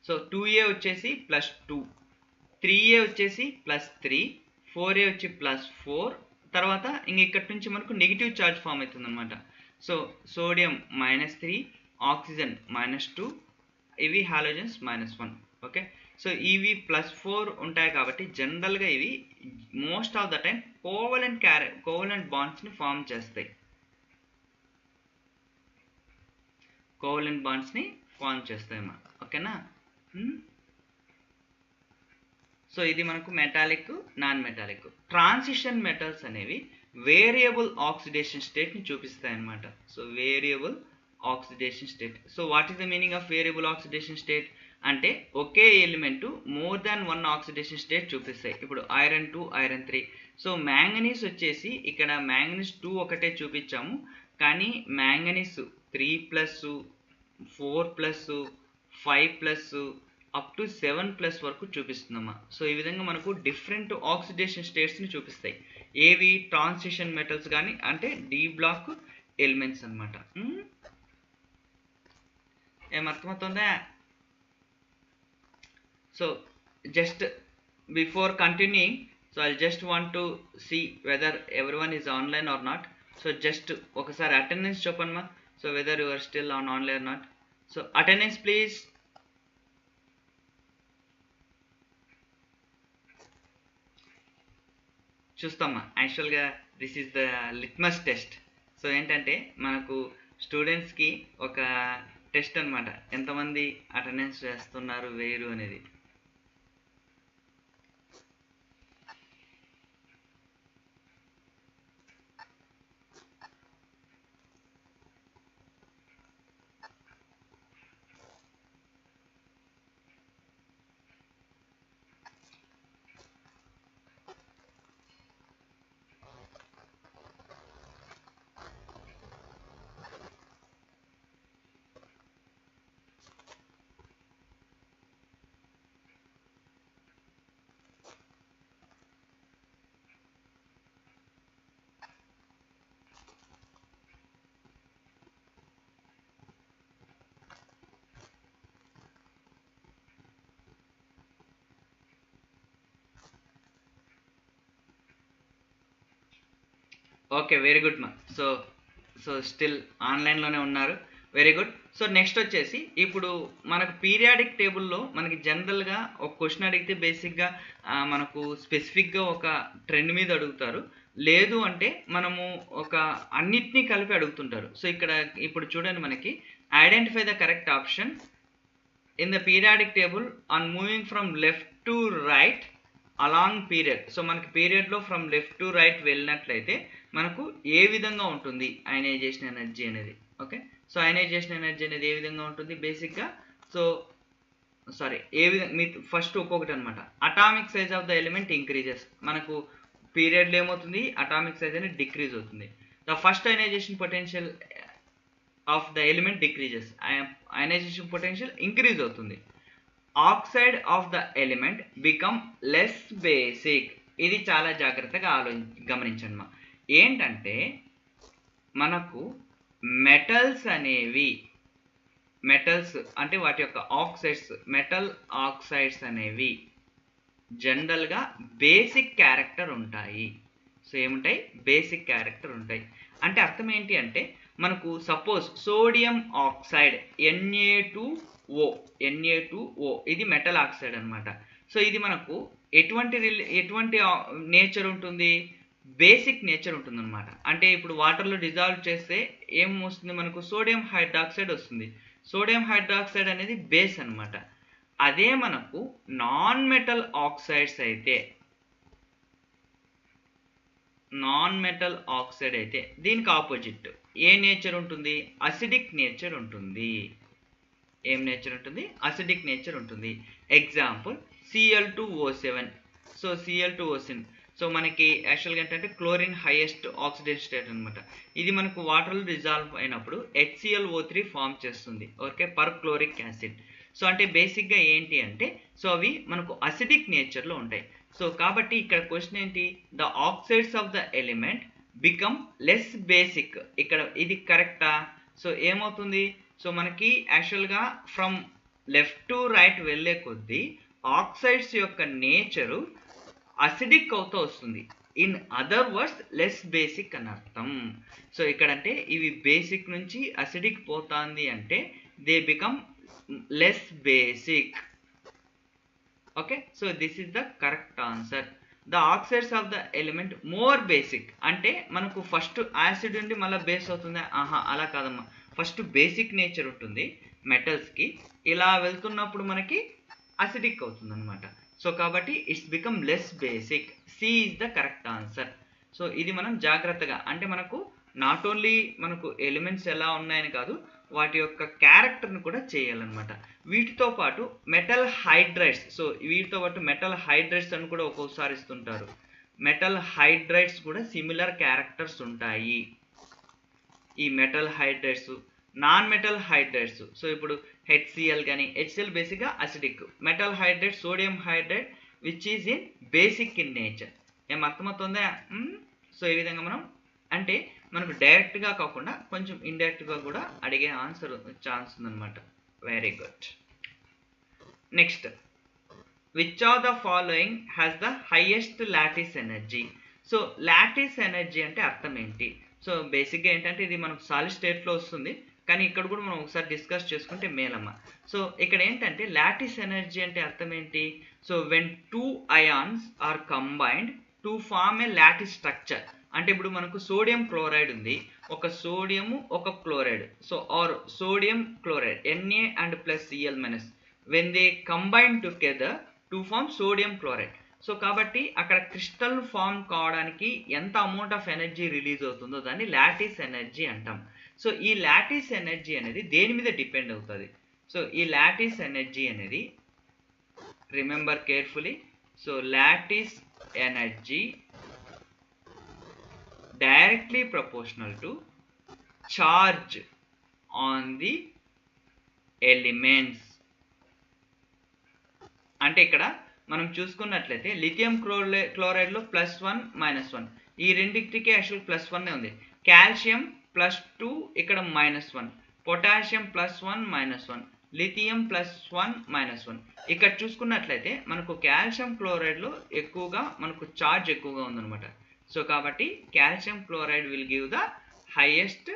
So 2A వచ్చేసి +2, 3A వచ్చేసి +3, 4A వచ్చి +4. తర్వాత ఇంక ఇక్కడి నుంచి మనకు నెగిటివ్ ఛార్జ్ ఫామ్ అవుతుంది అనమాట. సో సోడియం -3, ఆక్సిజన్ -2, ఇవి హాలోజన్స్ -1. ఓకే, సో ఇవి +4 ఉంటాయి కాబట్టి జనరల్గా ఇవి most of the time covalent బాండ్స్ని ఫామ్ చేస్తాయి, కోవలెంట్ బాండ్స్ని ఫామ్ చేస్తాయమ్మా. ఓకేనా? సో ఇది మనకు metallic, non metallic. Transition metals అనేవి వేరియబుల్ ఆక్సిడేషన్ స్టేట్ని చూపిస్తాయి అన్నమాట. So variable oxidation state. So what is the meaning of variable oxidation state అంటే ఒకే element more than 1 oxidation state చూపిస్తాయి. ఇప్పుడు ఐరన్ 2, ఐరన్ 3. సో మ్యాంగనీస్ వచ్చేసి ఇక్కడ మ్యాంగనీస్ 2 ఒకటే చూపించాము, కానీ మ్యాంగనీస్ 3+, 4+, 5+, అప్ టు 7+ వరకు చూపిస్తుందమ్మా. సో ఈ విధంగా మనకు డిఫరెంట్ ఆక్సిడేషన్ స్టేట్స్ని చూపిస్తాయి. ఏవి? ట్రాన్సిషన్ మెటల్స్ కానీ, అంటే డి బ్లాక్ ఎలిమెంట్స్ అనమాట. ఏమర్థమవుతుందా? So just before continuing, so I'll just want to see whether everyone is online or not. So just ఒకసారి attendance చెప్పండి. So whether you are still on online or not. So attendance please. చూస్తామా, యాక్చువల్గా this is the litmus test. So ఏంటంటే మనకు స్టూడెంట్స్కి ఒక టెస్ట్ అనమాట, ఎంతమంది అటెండెన్స్ వేస్తున్నారు వేరు అనేది. ఓకే, వెరీ గుడ్ మా. సో స్టిల్ ఆన్లైన్లోనే ఉన్నారు, వెరీ గుడ్. సో నెక్స్ట్ వచ్చేసి ఇప్పుడు మనకు పీరియాడిక్ టేబుల్లో మనకి జనరల్గా ఒక క్వశ్చన్ అడిగితే బేసిక్గా మనకు స్పెసిఫిక్గా ఒక ట్రెండ్ మీద అడుగుతారు, లేదు అంటే మనము ఒక అన్నిటినీ కలిపి అడుగుతుంటారు. సో ఇక్కడ ఇప్పుడు చూడండి, మనకి identify the correct option in the periodic table on moving from left to right along period. So మనకి పీరియడ్లో ఫ్రమ్ లెఫ్ట్ టు రైట్ వెళ్ళినట్లయితే మనకు ఏ విధంగా ఉంటుంది అయనైజేషన్ ఎనర్జీ అనేది. ఓకే, సో అయనైజేషన్ ఎనర్జీ అనేది ఏ విధంగా ఉంటుంది బేసిక్గా. సో సారీ, ఏ విధంగా మీ ఫస్ట్ ఒక్కొక్కటి అనమాట. Atomic size of the element increases, మనకు పీరియడ్లో ఏమవుతుంది, అటామిక్ సైజ్ అనేది డిక్రీజ్ అవుతుంది. The first ionization potential of the element decreases, ionization potential increase అవుతుంది. Oxide of the element become less basic. ఇది చాలా జాగ్రత్తగా గమనించండి మా. ఏంటంటే మనకు మెటల్స్ అనేవి, మెటల్స్ అంటే వాటి యొక్క ఆక్సైడ్స్, మెటల్ ఆక్సైడ్స్ అనేవి జనరల్గా బేసిక్ క్యారెక్టర్ ఉంటాయి. సో ఏముంటాయి, బేసిక్ క్యారెక్టర్ ఉంటాయి. అంటే అర్థం ఏంటి అంటే మనకు సపోజ్ సోడియం ఆక్సైడ్ Na2O ఇది మెటల్ ఆక్సైడ్ అనమాట. సో ఇది మనకు ఎటువంటి నేచర్ ఉంటుంది, బేసిక్ నేచర్ ఉంటుంది అనమాట. అంటే ఇప్పుడు వాటర్లో డిజాల్వ్ చేస్తే ఏం వస్తుంది, మనకు సోడియం హైడ్రాక్సైడ్ వస్తుంది. సోడియం హైడ్రాక్సైడ్ అనేది బేస్ అనమాట. అదే మనకు నాన్ మెటల్ ఆక్సైడ్స్ అయితే, నాన్ మెటల్ ఆక్సైడ్ అయితే దీనికి ఆపోజిట్ ఏ నేచర్ ఉంటుంది, అసిడిక్ నేచర్ ఉంటుంది. ఏం నేచర్ ఉంటుంది, అసిడిక్ నేచర్ ఉంటుంది. Example Cl2O7. So Cl2O7, so మనకి యాక్చువల్గా ఏంటంటే క్లోరిన్ హైయెస్ట్ ఆక్సిడేషన్ స్టేట్ అనమాట. ఇది మనకు వాటర్లో డిజాల్వ్ అయినప్పుడు HClO3 ఫామ్ చేస్తుంది. Okay, per chloric acid. So అంటే బేసిక్గా ఏంటి అంటే, సో అవి మనకు అసిడిక్ నేచర్లో ఉంటాయి. సో కాబట్టి ఇక్కడ క్వశ్చన్ ఏంటి, the oxides of the element become less basic. ఇక్కడ ఇది కరెక్టా? సో ఏమవుతుంది, సో మనకి యాక్చువల్గా ఫ్రమ్ లెఫ్ట్ టు రైట్ వెళ్ళే కొద్దీ ఆక్సైడ్స్ యొక్క నేచరు అసిడిక్ అవుతూ వస్తుంది. In other words less basic అని అర్థం. సో ఇక్కడంటే ఇవి బేసిక్ నుంచి అసిడిక్ పోతుంది అంటే they become less basic. Okay, so this is the correct answer. The oxides of the element more basic అంటే మనకు ఫస్ట్ యాసిడ్ ఉండి మళ్ళీ బేస్ అవుతుంది, ఆహా అలా కాదమ్మా. ఫస్ట్ బేసిక్ నేచర్ ఉంటుంది మెటల్స్కి, ఇలా వెళ్తున్నప్పుడు మనకి అసిడిక్ అవుతుంది అనమాట. సో కాబట్టి it's become less basic. C is the correct answer. So ఇది మనం జాగ్రత్తగా, అంటే మనకు నాట్ ఓన్లీ మనకు ఎలిమెంట్స్ ఎలా ఉన్నాయని కాదు, వాటి యొక్క క్యారెక్టర్ని కూడా చేయాలన్నమాట. వీటితో పాటు మెటల్ హైడ్రైడ్స్, సో వీటితో పాటు మెటల్ హైడ్రైడ్స్ అని కూడా ఒక్కొక్కసారి ఇస్తుంటారు. మెటల్ హైడ్రైడ్స్ కూడా సిమిలర్ క్యారెక్టర్స్ ఉంటాయి. ఈ metal hydrides, non metal hydrides, so ఇప్పుడు HCl కానీ, HCl బేసిక్గా acidic, metal hydride sodium hydride which is in basic in nature. ఏం అర్థమవుతుందా? సో ఈ విధంగా మనం అంటే మనకు డైరెక్ట్గా కాకుండా కొంచెం ఇండైరెక్ట్గా కూడా అడిగే ఆన్సర్ ఛాన్స్ ఉందన్నమాట. Very good. Next which of the following has the highest lattice energy. So lattice energy అంటే అర్థం ఏంటి? సో బేసిక్గా ఏంటంటే ఇది మనకు సాలిడ్ స్టేట్లో వస్తుంది, కానీ ఇక్కడ కూడా మనం ఒకసారి డిస్కస్ చేసుకుంటే మేలమ్మ. సో ఇక్కడ ఏంటంటే లాటిస్ ఎనర్జీ అంటే అర్థం ఏంటి? So when two ions are combined to form a lattice structure. అంటే ఇప్పుడు మనకు సోడియం క్లోరైడ్ ఉంది, ఒక సోడియము ఒక chloride, so or sodium chloride Na and plus Cl minus when they combine together to form sodium chloride. So కాబట్టి అక్కడ క్రిస్టల్ ఫామ్ కావడానికి ఎంత అమౌంట్ ఆఫ్ ఎనర్జీ రిలీజ్ అవుతుందో దాన్ని లాటిస్ ఎనర్జీ అంటాం. సో ఈ లాటిస్ ఎనర్జీ అనేది దేని మీద డిపెండ్ అవుతుంది? సో ఈ లాటిస్ ఎనర్జీ అనేది remember carefully. So lattice energy directly proportional to charge on the elements. అంటే ఇక్కడ మనం చూసుకున్నట్లయితే లిథియం క్లోరైడ్లో +1 -1, ఈ రెండింటికి యాక్చువల్ +1 ఉంది. కాల్షియం +2, ఇక్కడ -1, పొటాషియం +1 -1, లిథియం +1 -1. ఇక్కడ చూసుకున్నట్లయితే మనకు కాల్షియం క్లోరైడ్లో ఎక్కువగా మనకు చార్జ్ ఎక్కువగా ఉందన్నమాట. సో కాబట్టి calcium chloride will give the highest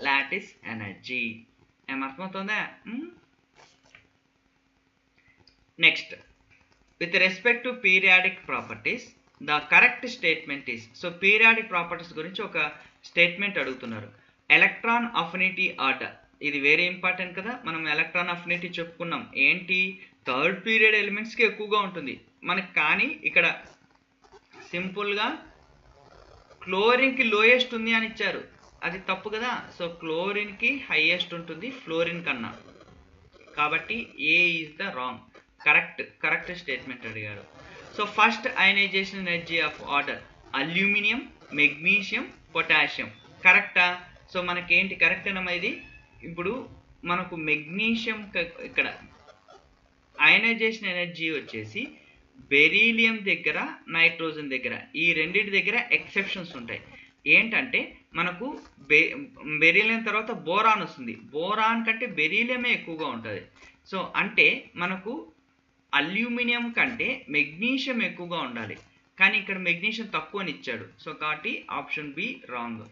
lattice energy. ఏమర్థమవుతుందా? Next, with respect to periodic properties the correct statement is. So periodic properties గురించి ఒక స్టేట్మెంట్ అడుగుతున్నారు. ఎలక్ట్రాన్ అఫినిటీ ఆర్డర్, ఇది వెరీ ఇంపార్టెంట్ కదా. మనం ఎలక్ట్రాన్ అఫినిటీ చెప్పుకున్నాం, ఏంటి థర్డ్ పీరియడ్ ఎలిమెంట్స్కి ఎక్కువగా ఉంటుంది మనకి, కానీ ఇక్కడ సింపుల్గా క్లోరిన్కి లోయెస్ట్ ఉంది అని ఇచ్చారు, అది తప్పు కదా. సో క్లోరిన్కి హైయెస్ట్ ఉంటుంది ఫ్లోరిన్ కన్నా, కాబట్టి A is the wrong. Correct statement అడిగారు. So first ionization energy of order aluminium, magnesium, potassium. కరెక్టా? సో మనకేంటి కరెక్ట్ అన్నమా ఇది? ఇప్పుడు మనకు మెగ్నీషియం ఇక్కడ అయనైజేషన్ ఎనర్జీ వచ్చేసి బెరీలియం దగ్గర, నైట్రోజన్ దగ్గర, ఈ రెండింటి దగ్గర ఎక్సెప్షన్స్ ఉంటాయి. ఏంటంటే మనకు బెరీలియం తర్వాత బోరాన్ వస్తుంది, బోరాన్ కంటే బెరీలియమే ఎక్కువగా ఉంటుంది. సో అంటే మనకు అల్యూమినియం కంటే మెగ్నీషియం ఎక్కువగా ఉండాలి, కానీ ఇక్కడ మెగ్నీషియం తక్కువ అని ఇచ్చాడు. సో కాబట్టి option B wrong.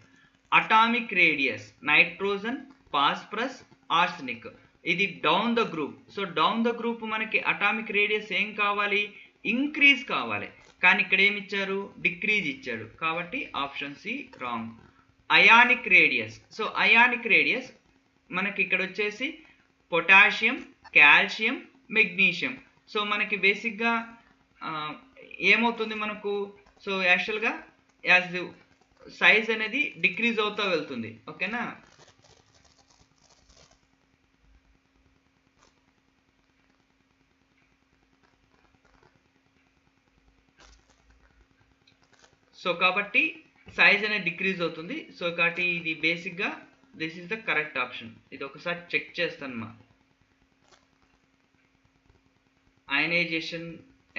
Atomic radius nitrogen, phosphorus, arsenic, ఇది down the group. So down the group మనకి అటామిక్ రేడియస్ ఏం కావాలి? ఇంక్రీజ్ కావాలి, కానీ ఇక్కడ ఏమి ఇచ్చారు? డిక్రీజ్ ఇచ్చాడు, కాబట్టి option C wrong. Ionic radius, so ionic radius మనకి ఇక్కడ వచ్చేసి పొటాషియం, కాల్షియం, మెగ్నీషియం. సో మనకి బేసిక్గా ఏమవుతుంది మనకు? సో యాక్చువల్గా యాజ్ సైజ్ అనేది డిక్రీజ్ అవుతూ వెళ్తుంది, ఓకేనా. సో కాబట్టి సైజ్ అనేది డిక్రీజ్ అవుతుంది. సో కాబట్టి ఇది బేసిక్గా this is the correct option. ఇది ఒకసారి చెక్ చేస్తాను. అయనైజేషన్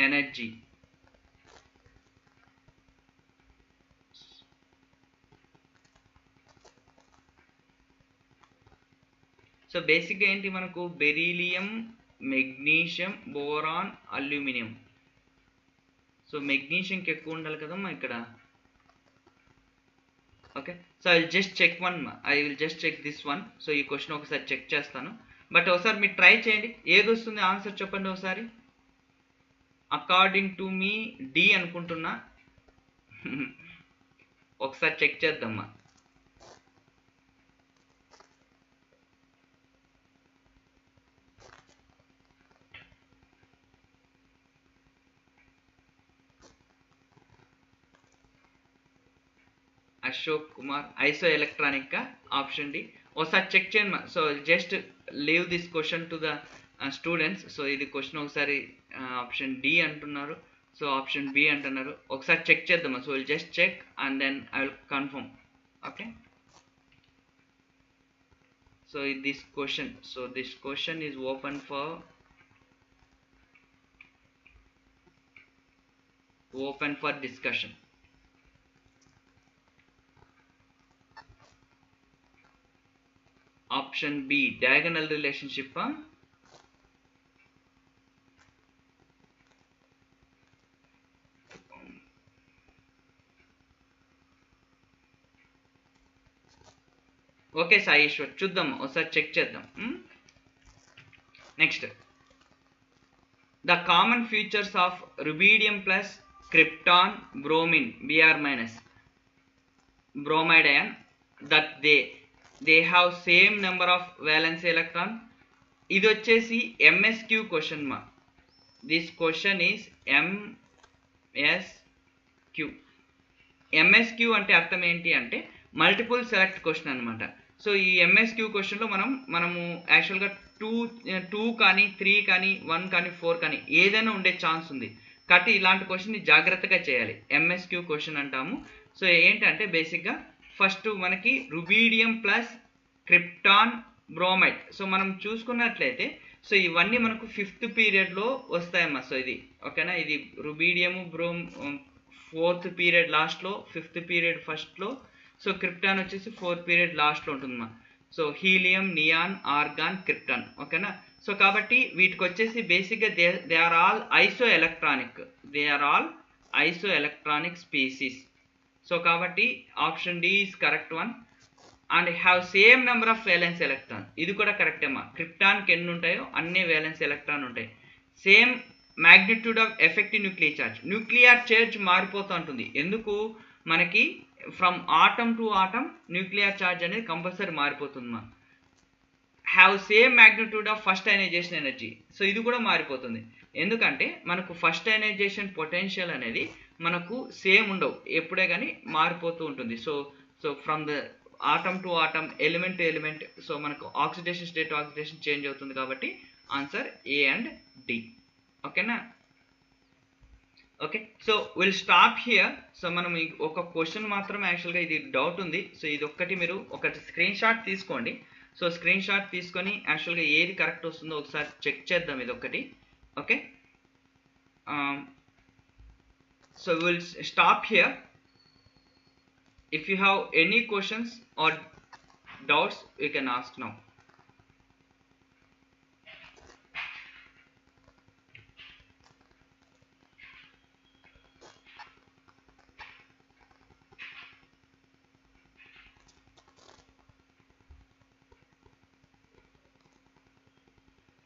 ఎనర్జీ, సో బేసిక్గా ఏంటి మనకు? Beryllium, magnesium, boron, aluminium. So మెగ్నీషియంకి ఎక్కువ ఉండాలి కదమ్మా ఇక్కడ, okay. So I will just check this one. So ఈ క్వశ్చన్ ఒకసారి చెక్ చేస్తాను, బట్ ఒకసారి మీరు ట్రై చేయండి, ఏది వస్తుంది ఆన్సర్ చెప్పండి ఒకసారి. అకార్డింగ్ టు మీ డి అనుకుంటున్నా, ఒకసారి చెక్ చేద్దామా. Ashok Kumar, isoelectronic option D. ఒకసారి చెక్ చేయండి. So just leave this question to the students. So ఇది క్వశ్చన్ ఒకసారి ఆప్షన్ డి అంటున్నారు, సో ఆప్షన్ బి అంటున్నారు, ఒకసారి చెక్ చేద్దామా. So will just check and then I will confirm, okay. So this question is open for discussion. Option B diagonal relationship. Okay Sayeshwar, చూద్దాం ఒకసారి చెక్ చేద్దాం. Next, the common features of rubidium plus krypton bromine Br minus bromide ion that they have same number of valence electron. ఇది వచ్చేసి MSQ క్వశ్చన్ మా. దిస్ క్వశ్చన్ ఈస్ MSQ అంటే అర్థం ఏంటి అంటే మల్టిపుల్ సెలెక్ట్ క్వశ్చన్ అనమాట. సో ఈ MSQ క్వశ్చన్లో మనము యాక్చువల్గా 2 కానీ 3 కానీ 1 కానీ 4 కానీ ఏదైనా ఉండే ఛాన్స్ ఉంది. కాబట్టి ఇలాంటి క్వశ్చన్ని జాగ్రత్తగా చేయాలి. MSQ క్వశ్చన్ అంటాము. సో ఏంటంటే బేసిక్గా ఫస్ట్ మనకి rubidium plus krypton bromide. So మనం చూసుకున్నట్లయితే సో ఇవన్నీ మనకు 5th పీరియడ్లో వస్తాయమ్మా. సో ఇది ఓకేనా, ఇది రుబీడియము ఫోర్త్ పీరియడ్ లాస్ట్లో, 5th పీరియడ్ ఫస్ట్లో. సో క్రిప్టాన్ వచ్చేసి 4th పీరియడ్ లాస్ట్లో ఉంటుందమ్మా. So helium, neon, argon, krypton ఓకేనా. సో కాబట్టి వీటికి వచ్చేసి బేసిక్గా they are all isoelectronic species. So కాబట్టి option D is correct one. And have same number of valence electron, ఇది కూడా కరెక్ట్ అమ్మా. క్రిప్టాన్కి ఎన్ని ఉంటాయో అన్ని వేలెన్స్ ఎలక్ట్రాన్ ఉంటాయి. Same magnitude of effective nuclear charge మారిపోతూ ఉంటుంది. ఎందుకు మనకి from atom to atom nuclear charge అనేది కంపల్సరీ మారిపోతుందమ్మా. Have same magnitude of first ionization energy, so ఇది కూడా మారిపోతుంది. ఎందుకంటే మనకు ఫస్ట్ అయనైజేషన్ పొటెన్షియల్ అనేది మనకు సేమ్ ఉండవు, ఎప్పుడే కానీ మారిపోతూ ఉంటుంది. So from the atom to atom, element to element, so మనకు ఆక్సిడేషన్ స్టేట్ ఆక్సిడేషన్ చేంజ్ అవుతుంది. కాబట్టి ఆన్సర్ ఏ అండ్ డి ఓకేనా. Okay, so will stop here. So మనం ఒక క్వశ్చన్ మాత్రం యాక్చువల్గా ఇది డౌట్ ఉంది. సో ఇది ఒక్కటి మీరు ఒకటి స్క్రీన్ షాట్ తీసుకోండి. సో స్క్రీన్ షాట్ తీసుకొని యాక్చువల్గా ఏది కరెక్ట్ వస్తుందో ఒకసారి చెక్ చేద్దాం ఇది ఒక్కటి. Okay, so we will stop here. If you have any questions or doubts, you can ask now.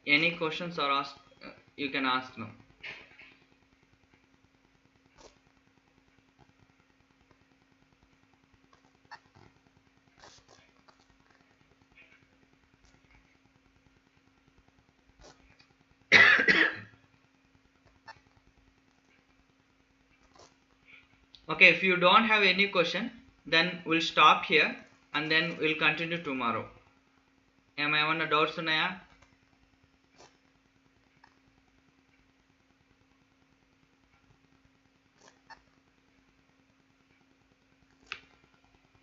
Any questions or ask, you can ask now. Okay, if you don't have any question, then we'll stop here and then we'll continue tomorrow. ఏమైనా డౌట్స్ ఉన్నాయా?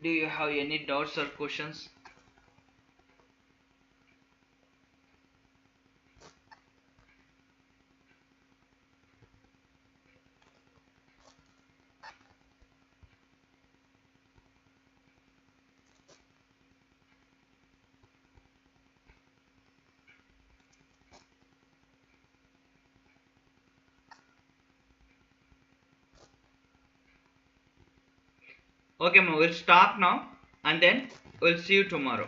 Do you have any doubts or questions? Okay, we'll stop now and then we'll see you tomorrow.